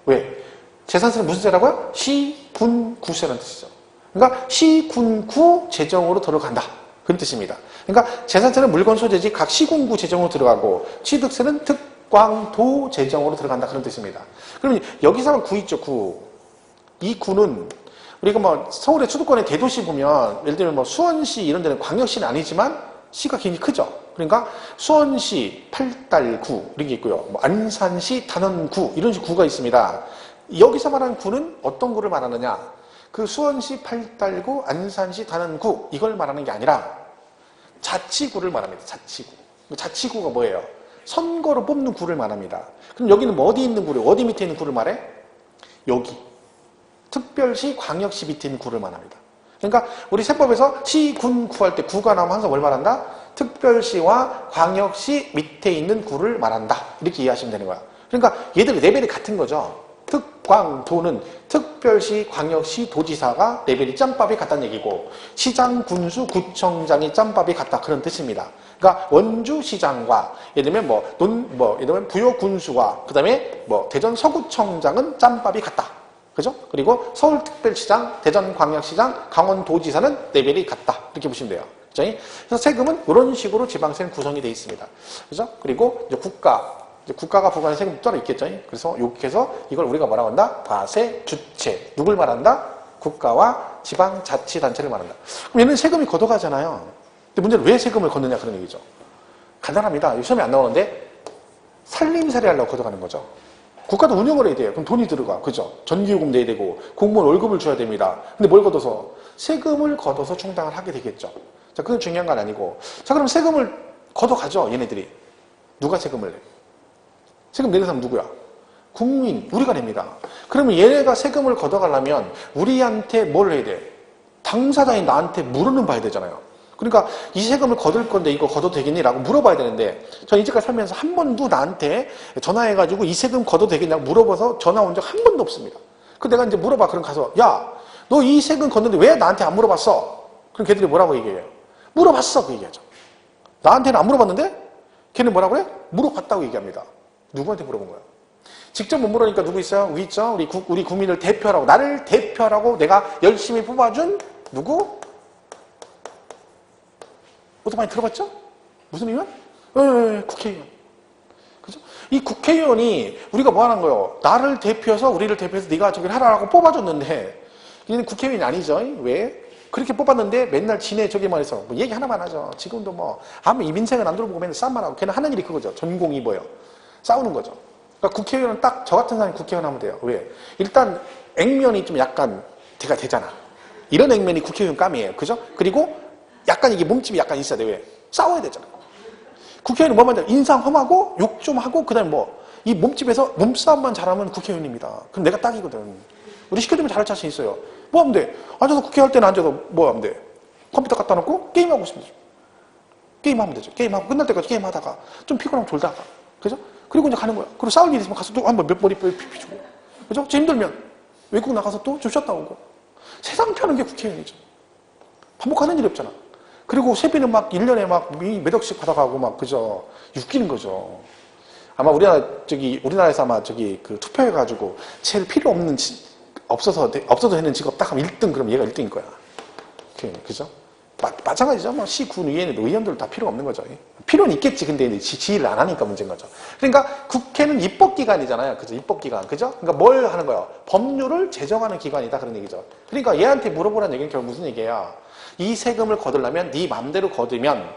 왜? 재산세는 무슨 세라고요? 시, 군, 구세라는 뜻이죠. 그러니까 시, 군, 구 재정으로 들어간다. 그런 뜻입니다. 그러니까 재산세는 물건 소재지 각 시군구 재정으로 들어가고 취득세는 특광도 재정으로 들어간다. 그런 뜻입니다. 그럼 여기서 구 있죠, 구. 이 구는 우리가 서울의 수도권의 대도시 보면 예를 들면 수원시 이런 데는 광역시는 아니지만 시가 굉장히 크죠. 그러니까 수원시, 팔달구 이런 게 있고요. 안산시, 단원구 이런 식 구가 있습니다. 여기서 말하는 구는 어떤 구를 말하느냐? 그 수원시 팔달구, 안산시 단원구 이걸 말하는 게 아니라 자치구를 말합니다. 자치구. 자치구가 뭐예요? 선거로 뽑는 구를 말합니다. 그럼 여기는 뭐 어디 있는 구를, 어디 밑에 있는 구를 말해? 여기. 특별시, 광역시 밑에 있는 구를 말합니다. 그러니까 우리 세법에서 시, 군, 구할 때 구가 나오면 항상 뭘 말한다? 특별시와 광역시 밑에 있는 구를 말한다. 이렇게 이해하시면 되는 거야. 그러니까 얘들 레벨이 같은 거죠. 특광도는 특별시, 광역시, 도지사가 레벨이 짬밥이 같다는 얘기고 시장, 군수, 구청장이 짬밥이 같다 그런 뜻입니다. 그러니까 원주시장과 예를 들면 예를 들면 부여군수와 그 다음에 대전 서구청장은 짬밥이 같다. 그죠? 그리고 서울특별시장, 대전광역시장, 강원도지사는 레벨이 같다. 이렇게 보시면 돼요. 그죠? 그래서 세금은 이런 식으로 지방세는 구성이 되어 있습니다. 그죠? 그리고 이제 국가가 부과하는 세금이 따로 있겠죠. 그래서 이렇게 해서 이걸 우리가 뭐라고 한다? 과세, 주체. 누굴 말한다? 국가와 지방자치단체를 말한다. 그럼 얘는 세금이 걷어가잖아요. 근데 문제는 왜 세금을 걷느냐 그런 얘기죠. 간단합니다. 시험에 안 나오는데 살림살이 하려고 걷어가는 거죠. 국가도 운영을 해야 돼요. 그럼 돈이 들어가. 그죠? 전기요금 내야 되고 공무원 월급을 줘야 됩니다. 근데 뭘 걷어서? 세금을 걷어서 충당을 하게 되겠죠. 자, 그건 중요한 건 아니고. 자, 그럼 세금을 걷어가죠. 얘네들이. 누가 세금을 내? 세금 내는 사람 누구야? 국민, 우리가 냅니다. 그러면 얘네가 세금을 걷어가려면 우리한테 뭘 해야 돼? 당사자인 나한테 물어는 봐야 되잖아요. 그러니까 이 세금을 걷을 건데 이거 걷어도 되겠니? 라고 물어봐야 되는데 전 이제까지 살면서 한 번도 나한테 전화해가지고 이 세금 걷어도 되겠냐고 물어봐서 전화 온 적 한 번도 없습니다. 그 내가 이제 물어봐. 그럼 가서 야, 너 이 세금 걷는데 왜 나한테 안 물어봤어? 그럼 걔들이 뭐라고 얘기해요? 물어봤어. 그 얘기하죠. 나한테는 안 물어봤는데 걔는 뭐라고 그래? 물어봤다고 얘기합니다. 누구한테 물어본 거야? 직접 못 물으니까 누구 있어요? 우리 있죠? 우리 국민을 대표하라고, 나를 대표하라고 내가 열심히 뽑아준 누구? 그것도 많이 들어봤죠? 무슨 의원? 국회의원. 그죠? 이 국회의원이 우리가 뭐 하는 거예요? 나를 대표해서, 우리를 대표해서 네가 저기를 하라고 뽑아줬는데, 얘는 국회의원이 아니죠? 왜? 그렇게 뽑았는데 맨날 지네 저기만 해서 뭐 얘기 하나만 하죠. 지금도 아무 이 민생은 안 들어보고 맨날 싸움만 하고 걔는 하는 일이 그거죠. 전공이 뭐예요? 싸우는 거죠. 그러니까 국회의원은 딱 저 같은 사람이 국회의원 하면 돼요. 왜? 일단 액면이 좀 약간 대가 되잖아. 이런 액면이 국회의원 감이에요. 그죠? 그리고 약간 이게 몸집이 약간 있어야 돼. 왜? 싸워야 되잖아. 국회의원이 뭐만 해? 인상 험하고 욕 좀 하고 그다음에 이 몸집에서 몸싸움만 잘하면 국회의원입니다. 그럼 내가 딱이거든. 우리 시켜주면 잘할 자신 있어요. 뭐 하면 돼? 앉아서 국회할 때는 앉아서 뭐 하면 돼? 컴퓨터 갖다 놓고 게임하고 있으면 되죠. 게임하면 되죠. 게임하고 끝날 때까지 게임하다가 좀 피곤하면 졸다가. 그죠? 그리고 이제 가는 거야. 그리고 싸울 일이 있으면 가서 또 한번 몇 머리 피피주고. 그죠? 힘들면 외국 나가서 또 좀 쉬었다 오고. 세상 펴는 게 국회의원이죠. 반복하는 일이 없잖아. 그리고 세비는 1년에 몇 억씩 받아가고 그죠? 웃기는 거죠. 아마 우리나라에서 아마 그 투표해가지고 제일 필요 없는, 없어도 되는 직업 딱 하면 1등, 그럼 얘가 1등일 거야. 그죠? 마찬가지죠. 시군 의원들도 다 필요가 없는 거죠. 필요는 있겠지. 근데 지휘를 안 하니까 문제인 거죠. 그러니까 국회는 입법기관이잖아요. 그죠? 입법기관. 그죠? 그러니까 뭘 하는 거예요? 법률을 제정하는 기관이다. 그런 얘기죠. 그러니까 얘한테 물어보라는 얘기는 결국 무슨 얘기야? 이 세금을 거두려면 네 맘대로 거두면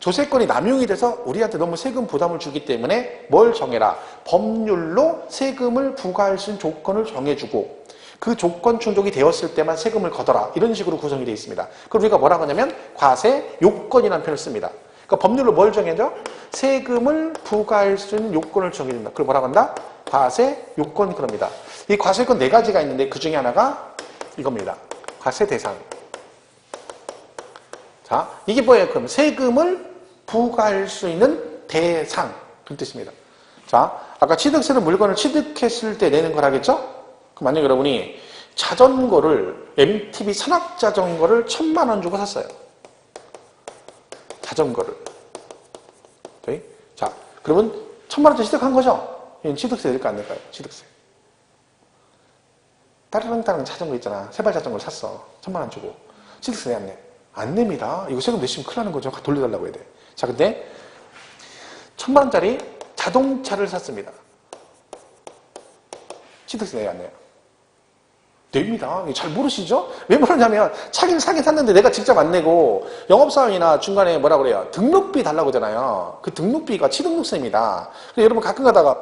조세권이 남용이 돼서 우리한테 너무 세금 부담을 주기 때문에 뭘 정해라? 법률로 세금을 부과할 수 있는 조건을 정해주고 그 조건 충족이 되었을 때만 세금을 걷어라. 이런 식으로 구성이 되어 있습니다. 그리고 우리가 뭐라고 하냐면 과세 요건이라는 표현을 씁니다. 그러니까 법률로 뭘 정해줘? 세금을 부과할 수 있는 요건을 정해준다. 그걸 뭐라고 한다? 과세 요건 그럽니다. 이 과세 요건 4가지가 있는데 그 중에 하나가 이겁니다. 과세 대상. 자, 이게 뭐예요? 그럼 세금을 부과할 수 있는 대상. 그런 뜻입니다. 자, 아까 취득세는 물건을 취득했을 때 내는 거라겠죠? 그럼 만약에 여러분이 자전거를, MTB 산악자전거를 1000만 원 주고 샀어요. 자전거를. 오케이? 자, 그러면 1000만 원짜리 취득한 거죠? 얘는 취득세 낼까 안 낼까요? 취득세. 따르릉따르릉 자전거 있잖아. 세발 자전거를 샀어. 1000만 원 주고. 취득세 내 안 내? 안 냅니다. 이거 세금 내시면 큰일 나는 거죠. 돌려달라고 해야 돼. 자, 근데 1000만 원짜리 자동차를 샀습니다. 취득세 내야 안 내요? 냅니다. 잘 모르시죠? 왜 모르냐면 사긴 샀는데 내가 직접 안 내고 영업사원이나 중간에 등록비 달라고 하잖아요. 그 등록비가 취등록세입니다. 그래서 여러분 가끔 가다가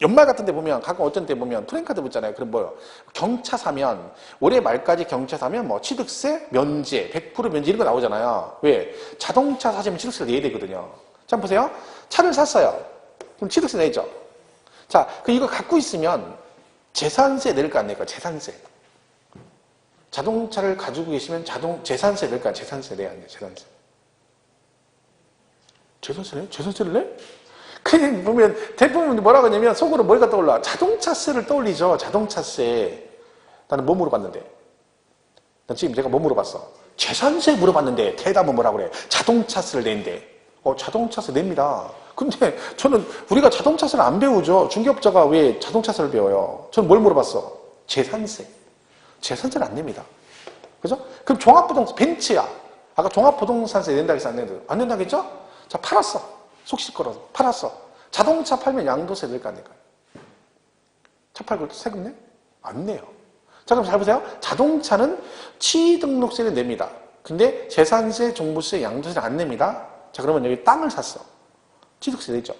연말 같은 데 보면 가끔 어떤 때 보면 프랜카드 붙잖아요. 그럼 뭐요? 경차 사면 올해 말까지 경차 사면 뭐 취득세 면제, 100% 면제 이런 거 나오잖아요. 왜? 자동차 사시면 취득세를 내야 되거든요. 자, 보세요. 차를 샀어요. 그럼 취득세 내죠. 자, 그 이거 갖고 있으면 재산세 낼까 안 낼까? 재산세. 자동차를 가지고 계시면 재산세 낼까? 재산세 내야 안 돼? 재산세. 재산세를? 재산세를 내? 그냥 보면 대부분 뭐라고 하냐면 속으로 머리가 떠올라. 자동차세를 떠올리죠. 자동차세. 나는 뭐 물어봤는데? 난 지금 내가 뭐 물어봤어? 재산세 물어봤는데 대답은 뭐라고 그래? 자동차세를 낸대. 자동차세 냅니다. 근데 저는 우리가 자동차세를 안 배우죠. 중개업자가 왜 자동차세를 배워요? 저는 뭘 물어봤어? 재산세. 재산세를 안 냅니다. 그죠? 그럼 종합부동산, 벤츠야. 아까 종합부동산세 낸다고 해서 안 낸다. 안 낸다겠죠? 자, 팔았어. 속 시끄러워서 팔았어. 자동차 팔면 양도세 낼까 안 낼까요? 차 팔고 세금 내? 안 내요. 자, 그럼 잘 보세요. 자동차는 취등록세를 냅니다. 근데 재산세, 종부세, 양도세를 안 냅니다. 자, 그러면 여기 땅을 샀어. 취득세 내죠.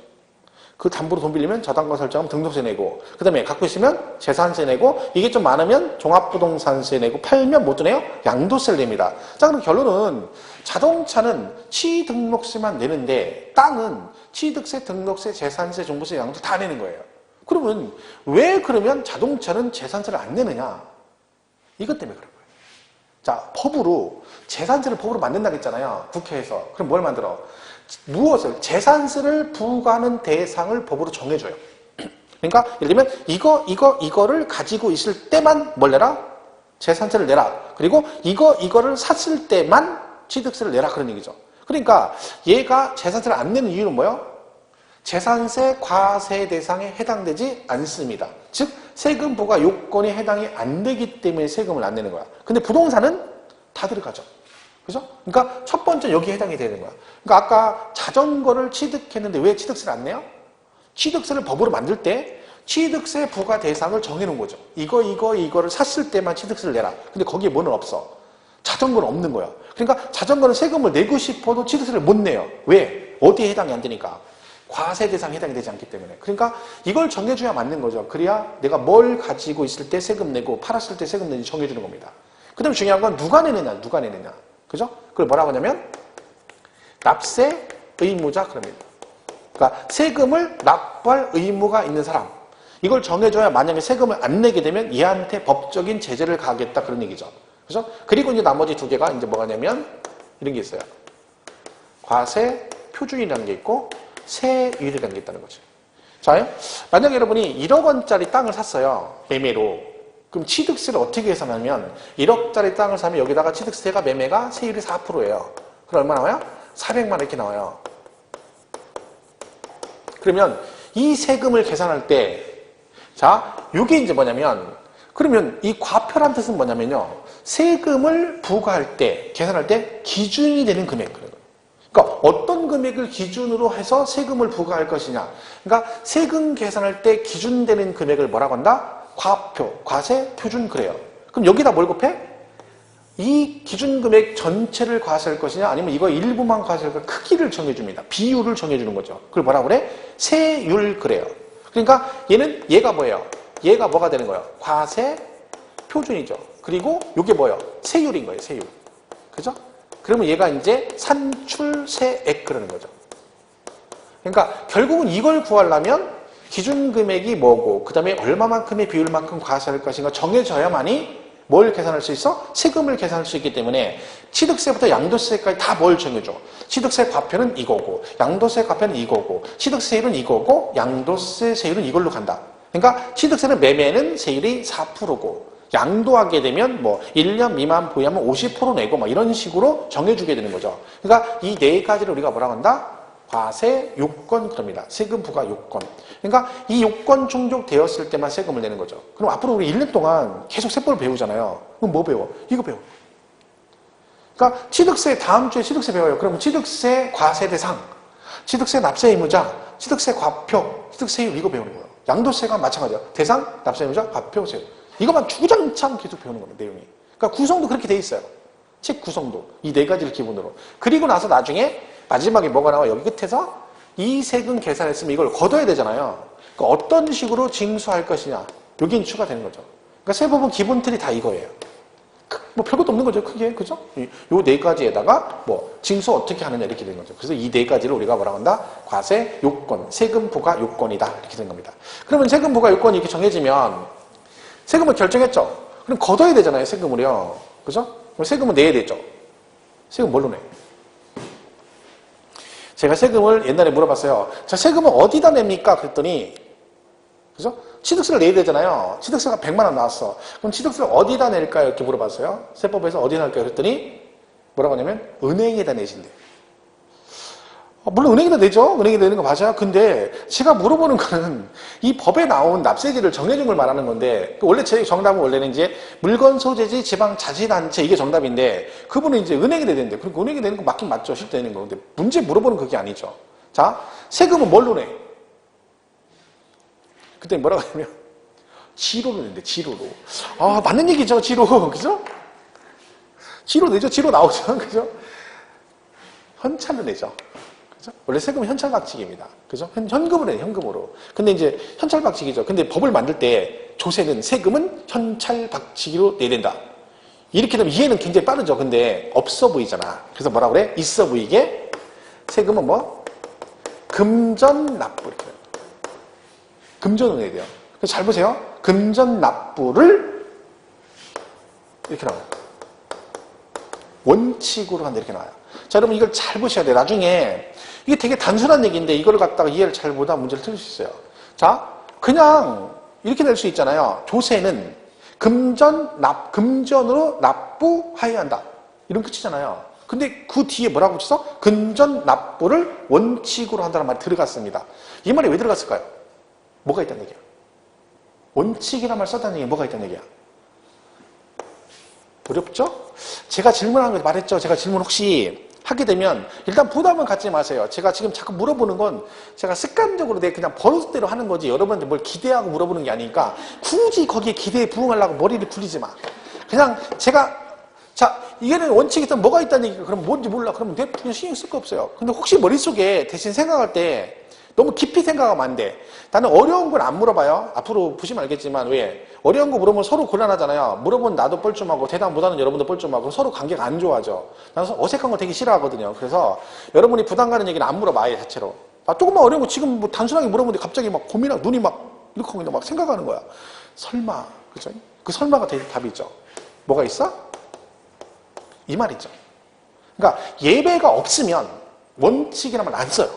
그 담보로 돈 빌리면 저당권 설정하면 등록세 내고, 그 다음에 갖고 있으면 재산세 내고, 이게 좀 많으면 종합부동산세 내고, 팔면 뭐 내요? 양도세를 냅니다. 자, 그럼 결론은 자동차는 취등록세만 내는데 땅은 취득세, 등록세, 재산세, 종부세, 양도세 다 내는 거예요. 그러면 왜 그러면 자동차는 재산세를 안 내느냐? 이것 때문에 그런 거예요. 자, 법으로 재산세를 법으로 만든다고 했잖아요. 국회에서. 그럼 뭘 만들어? 무엇을? 재산세를 부과하는 대상을 법으로 정해줘요. 그러니까 예를 들면 이거를 가지고 있을 때만 뭘 내라? 재산세를 내라. 그리고 이거를 샀을 때만 취득세를 내라. 그런 얘기죠. 그러니까 얘가 재산세를 안 내는 이유는 뭐예요? 재산세 과세 대상에 해당되지 않습니다. 즉 세금 부과 요건에 해당이 안 되기 때문에 세금을 안 내는 거야. 근데 부동산은 다 들어가죠. 그죠? 그러니까 첫 번째 여기에 해당이 되는 거야. 그러니까 아까 자전거를 취득했는데 왜 취득세를 안 내요? 취득세를 법으로 만들 때 취득세 부과 대상을 정해놓은 거죠. 이거를 샀을 때만 취득세를 내라. 근데 거기에 뭐는 없어? 자전거는 없는 거야. 그러니까 자전거는 세금을 내고 싶어도 취득세를 못 내요. 왜? 어디에 해당이 안 되니까? 과세 대상에 해당이 되지 않기 때문에. 그러니까 이걸 정해줘야 맞는 거죠. 그래야 내가 뭘 가지고 있을 때 세금 내고 팔았을 때 세금 내는지 정해주는 겁니다. 그 다음에 중요한 건 누가 내느냐. 그죠? 그걸 뭐라고 하냐면 납세 의무자 그럽니다. 그러니까 세금을 납부할 의무가 있는 사람. 이걸 정해줘야 만약에 세금을 안 내게 되면 얘한테 법적인 제재를 가하겠다 그런 얘기죠. 그죠? 그리고 이제 나머지 두 개가 이제 뭐가냐면 이런 게 있어요. 과세 표준이라는 게 있고 세율이라는 게 있다는 거죠. 자, 만약에 여러분이 1억 원짜리 땅을 샀어요. 매매로. 그럼 취득세를 어떻게 계산하면 1억짜리 땅을 사면 여기다가 취득세가 매매가 세율이 4%예요. 그럼 얼마 나와요? 400만 원 이렇게 나와요. 그러면 이 세금을 계산할 때 자, 이게 이제 뭐냐면 그러면 이 과표란 뜻은 뭐냐면요. 세금을 부과할 때 계산할 때 기준이 되는 금액. 그러니까 어떤 금액을 기준으로 해서 세금을 부과할 것이냐. 그러니까 세금 계산할 때 기준되는 금액을 뭐라고 한다? 과표, 과세, 표준 그래요. 그럼 여기다 뭘 곱해? 이 기준금액 전체를 과세할 것이냐 아니면 이거 일부만 과세할 것이냐 크기를 정해줍니다. 비율을 정해주는 거죠. 그걸 뭐라고 그래? 세율 그래요. 그러니까 얘가 뭐예요? 얘가 뭐가 되는 거예요? 과세, 표준이죠. 그리고 이게 뭐예요? 세율인 거예요. 세율. 그죠? 그러면 얘가 이제 산출세액 그러는 거죠. 그러니까 결국은 이걸 구하려면 기준금액이 뭐고 그 다음에 얼마만큼의 비율만큼 과세할 것인가 정해져야만이 뭘 계산할 수 있어? 세금을 계산할 수 있기 때문에 취득세부터 양도세까지 다 뭘 정해줘? 취득세 과표는 이거고 양도세 과표는 이거고 취득세율은 이거고 양도세 세율은 이걸로 간다. 그러니까 취득세는 매매는 세율이 4%고 양도하게 되면 뭐 1년 미만 보유하면 50% 내고 막 이런 식으로 정해주게 되는 거죠. 그러니까 이 네 가지를 우리가 뭐라고 한다? 과세 요건 그럽니다. 세금 부과 요건. 그러니까 이 요건 충족되었을 때만 세금을 내는 거죠. 그럼 앞으로 우리 1년 동안 계속 세법을 배우잖아요. 그럼 뭐 배워? 이거 배워. 그러니까 취득세 다음 주에 취득세 배워요. 그러면 취득세 과세 대상, 취득세 납세 의무자, 취득세 과표, 취득세율 이거 배우는 거예요. 양도세가 마찬가지예요. 대상, 납세 의무자, 과표, 세율. 이것만 주구장창 계속 배우는 겁니다. 내용이. 그러니까 구성도 그렇게 돼 있어요. 책 구성도. 이 네 가지를 기본으로. 그리고 나서 나중에 마지막에 뭐가 나와? 여기 끝에서 이색은 계산했으면 이걸 걷어야 되잖아요. 그러니까 어떤 식으로 징수할 것이냐. 여긴 추가되는 거죠. 그러니까 세법은 기본 틀이 다 이거예요. 뭐 별것도 없는 거죠. 크게. 그죠? 요 네 가지에다가 뭐 징수 어떻게 하느냐 이렇게 되는 거죠. 그래서 이 네 가지를 우리가 뭐라고 한다? 과세 요건, 세금 부과 요건이다. 이렇게 된 겁니다. 그러면 세금 부과 요건이 이렇게 정해지면 세금을 결정했죠. 그럼 걷어야 되잖아요. 세금을요. 그죠? 그럼 세금은 내야 되죠. 세금 뭘로 내? 제가 세금을 옛날에 물어봤어요. 자, 세금은 어디다 냅니까? 그랬더니, 그죠? 취득세를 내야 되잖아요. 취득세가 100만 원 나왔어. 그럼 취득세를 어디다 낼까요? 이렇게 물어봤어요. 세법에서 어디다 낼까요? 그랬더니, 뭐라고 하냐면, 은행에다 내신대. 물론 은행에다 내죠. 은행에다 내는 거 맞아요. 근데 제가 물어보는 거는 이 법에 나온 납세지를 정해준 걸 말하는 건데, 원래 제 정답은 원래는 이제 물건 소재지 지방자치단체 이게 정답인데, 그분은 이제 은행에 내는데, 그러니까 은행에 내는 거 맞긴 맞죠. 실제 내는 거. 근데 문제 물어보는 그게 아니죠. 자, 세금은 뭘로 내? 그때 뭐라고 하냐면, 지로로 낸대, 지로로. 아, 맞는 얘기죠, 지로. 그죠? 지로 내죠, 지로 나오죠. 그죠? 현찰로 내죠. 그죠? 원래 세금은 현찰박치기입니다. 그죠? 현금으로 해요, 현금으로. 근데 이제 현찰박치기죠. 근데 법을 만들 때 조세는 세금은 현찰박치기로 내야 된다. 이렇게 되면 이해는 굉장히 빠르죠. 근데 없어 보이잖아. 그래서 뭐라 그래? 있어 보이게 세금은 뭐? 금전납부. 이렇게 해요. 금전으로 내야 돼요. 그래서 잘 보세요. 금전납부를 이렇게 나와요. 원칙으로 한다 이렇게 나와요. 자, 여러분 이걸 잘 보셔야 돼요. 나중에 이게 되게 단순한 얘기인데 이걸 갖다가 이해를 잘 못하면 문제를 틀릴 수 있어요. 자, 그냥 이렇게 낼 수 있잖아요. 조세는 금전으로 납부하여야 한다. 이런 끝이잖아요. 근데 그 뒤에 뭐라고 붙였어? 금전 납부를 원칙으로 한다는 말이 들어갔습니다. 이 말이 왜 들어갔을까요? 뭐가 있다는 얘기야? 원칙이라는 말 썼다는 얘기가 뭐가 있다는 얘기야? 어렵죠? 제가 질문한 거 말했죠. 제가 질문 혹시 하게 되면 일단 부담은 갖지 마세요. 제가 지금 자꾸 물어보는 건 제가 습관적으로 내 그냥 버릇대로 하는 거지 여러분한테 뭘 기대하고 물어보는 게 아니니까 굳이 거기에 기대에 부응하려고 머리를 굴리지 마. 그냥 제가 자 이게는 원칙이 있다면 뭐가 있다는 얘기가 그럼 뭔지 몰라. 그러면 내 그냥 신경 쓸 거 없어요. 근데 혹시 머릿속에 대신 생각할 때 너무 깊이 생각하면 안 돼. 나는 어려운 걸 안 물어봐요. 앞으로 보시면 알겠지만 왜? 어려운 거 물어보면 서로 곤란하잖아요. 물어본 나도 뻘쭘하고 대답 못하는 여러분도 뻘쭘하고 서로 관계가 안 좋아져. 나는 어색한 거 되게 싫어하거든요. 그래서 여러분이 부담 가는 얘기는 안 물어봐, 아예 자체로. 조금만 어려운 거 지금 뭐 단순하게 물어보는데 갑자기 막 고민하고 눈이 막 이렇게 하고 막 생각하는 거야. 설마, 그죠? 그 설마가 답이죠. 뭐가 있어? 이 말이죠. 그러니까 예배가 없으면 원칙이란 말 안 써요.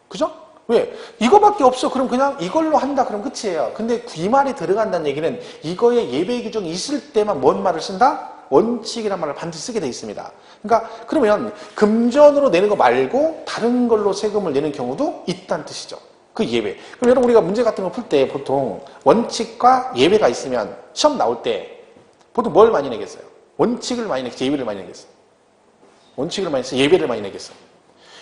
그죠? 왜? 이거밖에 없어. 그럼 그냥 이걸로 한다. 그럼 끝이에요. 근데 이 말이 들어간다는 얘기는 이거에 예배 규정이 있을 때만 뭔 말을 쓴다? 원칙이란 말을 반드시 쓰게 돼 있습니다. 그러니까 그러면 금전으로 내는 거 말고 다른 걸로 세금을 내는 경우도 있다는 뜻이죠. 그 예배. 그럼 여러분 우리가 문제 같은 거 풀 때 보통 원칙과 예배가 있으면 시험 나올 때 보통 뭘 많이 내겠어요? 원칙을 많이 내겠어요? 예배를 많이 내겠어요? 원칙을 많이 내겠어요? 예배를 많이 내겠어요?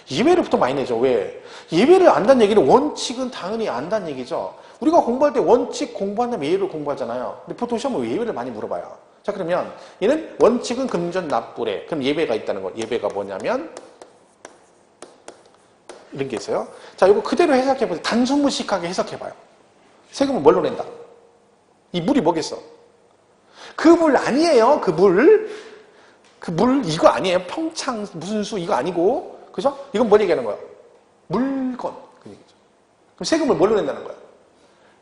예배를 보통 많이 내죠. 왜? 예배를 안다는 얘기는 원칙은 당연히 안다는 얘기죠. 우리가 공부할 때 원칙 공부한 다음에 예배를 공부하잖아요. 근데 보통 시험은 왜 예배를 많이 물어봐요. 자, 그러면 얘는 원칙은 금전 납부래. 그럼 예배가 있다는 거. 예배가 뭐냐면 이런 게 있어요. 자, 이거 그대로 해석해보세요. 단순무식하게 해석해봐요. 세금은 뭘로 낸다? 이 물이 뭐겠어? 그 물 아니에요. 그 물. 그 물 이거 아니에요. 평창 무슨 수 이거 아니고. 그죠? 이건 뭘 얘기하는 거야? 물건. 그 얘기죠. 그럼 세금을 뭘로 낸다는 거야?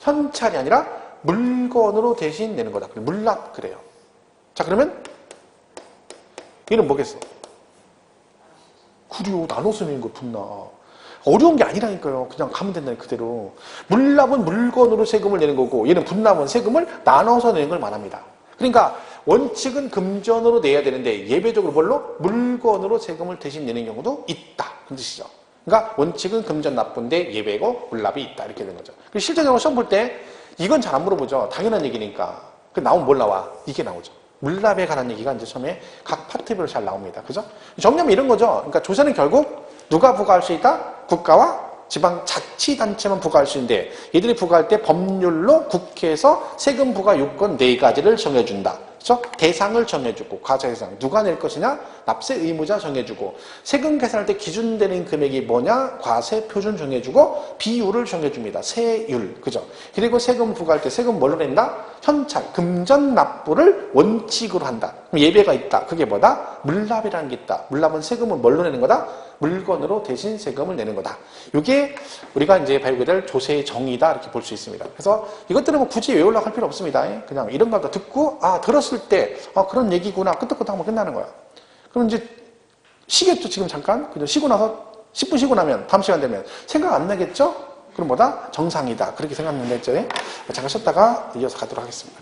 현찰이 아니라 물건으로 대신 내는 거다. 물납 그래요. 자, 그러면 얘는 뭐겠어? 그래요. 나눠서 내는 거 분나. 어려운 게 아니라니까요. 그냥 가면 된다니 그대로. 물납은 물건으로 세금을 내는 거고 얘는 분납은 세금을 나눠서 내는 걸 말합니다. 그러니까 원칙은 금전으로 내야 되는데 예배적으로 뭘로? 물건으로 세금을 대신 내는 경우도 있다. 그런 뜻이죠. 그러니까 원칙은 금전 납부인데 예배고 물납이 있다. 이렇게 되는 거죠. 그리고 실제적으로 시험 볼 때 이건 잘 안 물어보죠. 당연한 얘기니까. 그 나오면 뭘 나와? 이게 나오죠. 물납에 관한 얘기가 이제 처음에 각 파트별로 잘 나옵니다. 그죠? 정리하면 이런 거죠. 그러니까 조세는 결국 누가 부과할 수 있다? 국가와 지방자치단체만 부과할 수 있는데 얘들이 부과할 때 법률로 국회에서 세금 부과 요건 4가지를 정해준다. 그렇죠? 대상을 정해주고 과세 대상 누가 낼 것이냐 납세 의무자 정해주고 세금 계산할 때 기준되는 금액이 뭐냐 과세 표준 정해주고 비율을 정해줍니다. 세율 그죠? 그리고 세금 부과할 때 세금 뭘로 낸다? 현찰 금전 납부를 원칙으로 한다. 그럼 예배가 있다. 그게 뭐다? 물납이라는 게 있다. 물납은 세금을 뭘로 내는 거다? 물건으로 대신 세금을 내는 거다. 이게 우리가 이제 배우게 될 조세의 정의다 이렇게 볼 수 있습니다. 그래서 이것들은 뭐 굳이 외우려고 할 필요 없습니다. 그냥 이런 거 듣고 들었을 때 그런 얘기구나 끄떡끄떡하면 끝나는 거야. 그럼 이제 쉬겠죠 지금 잠깐. 그죠? 쉬고 나서 10분 쉬고 나면 다음 시간 되면 생각 안 나겠죠? 그럼 뭐다? 정상이다. 그렇게 생각하면 됐죠? 잠깐 쉬었다가 이어서 가도록 하겠습니다.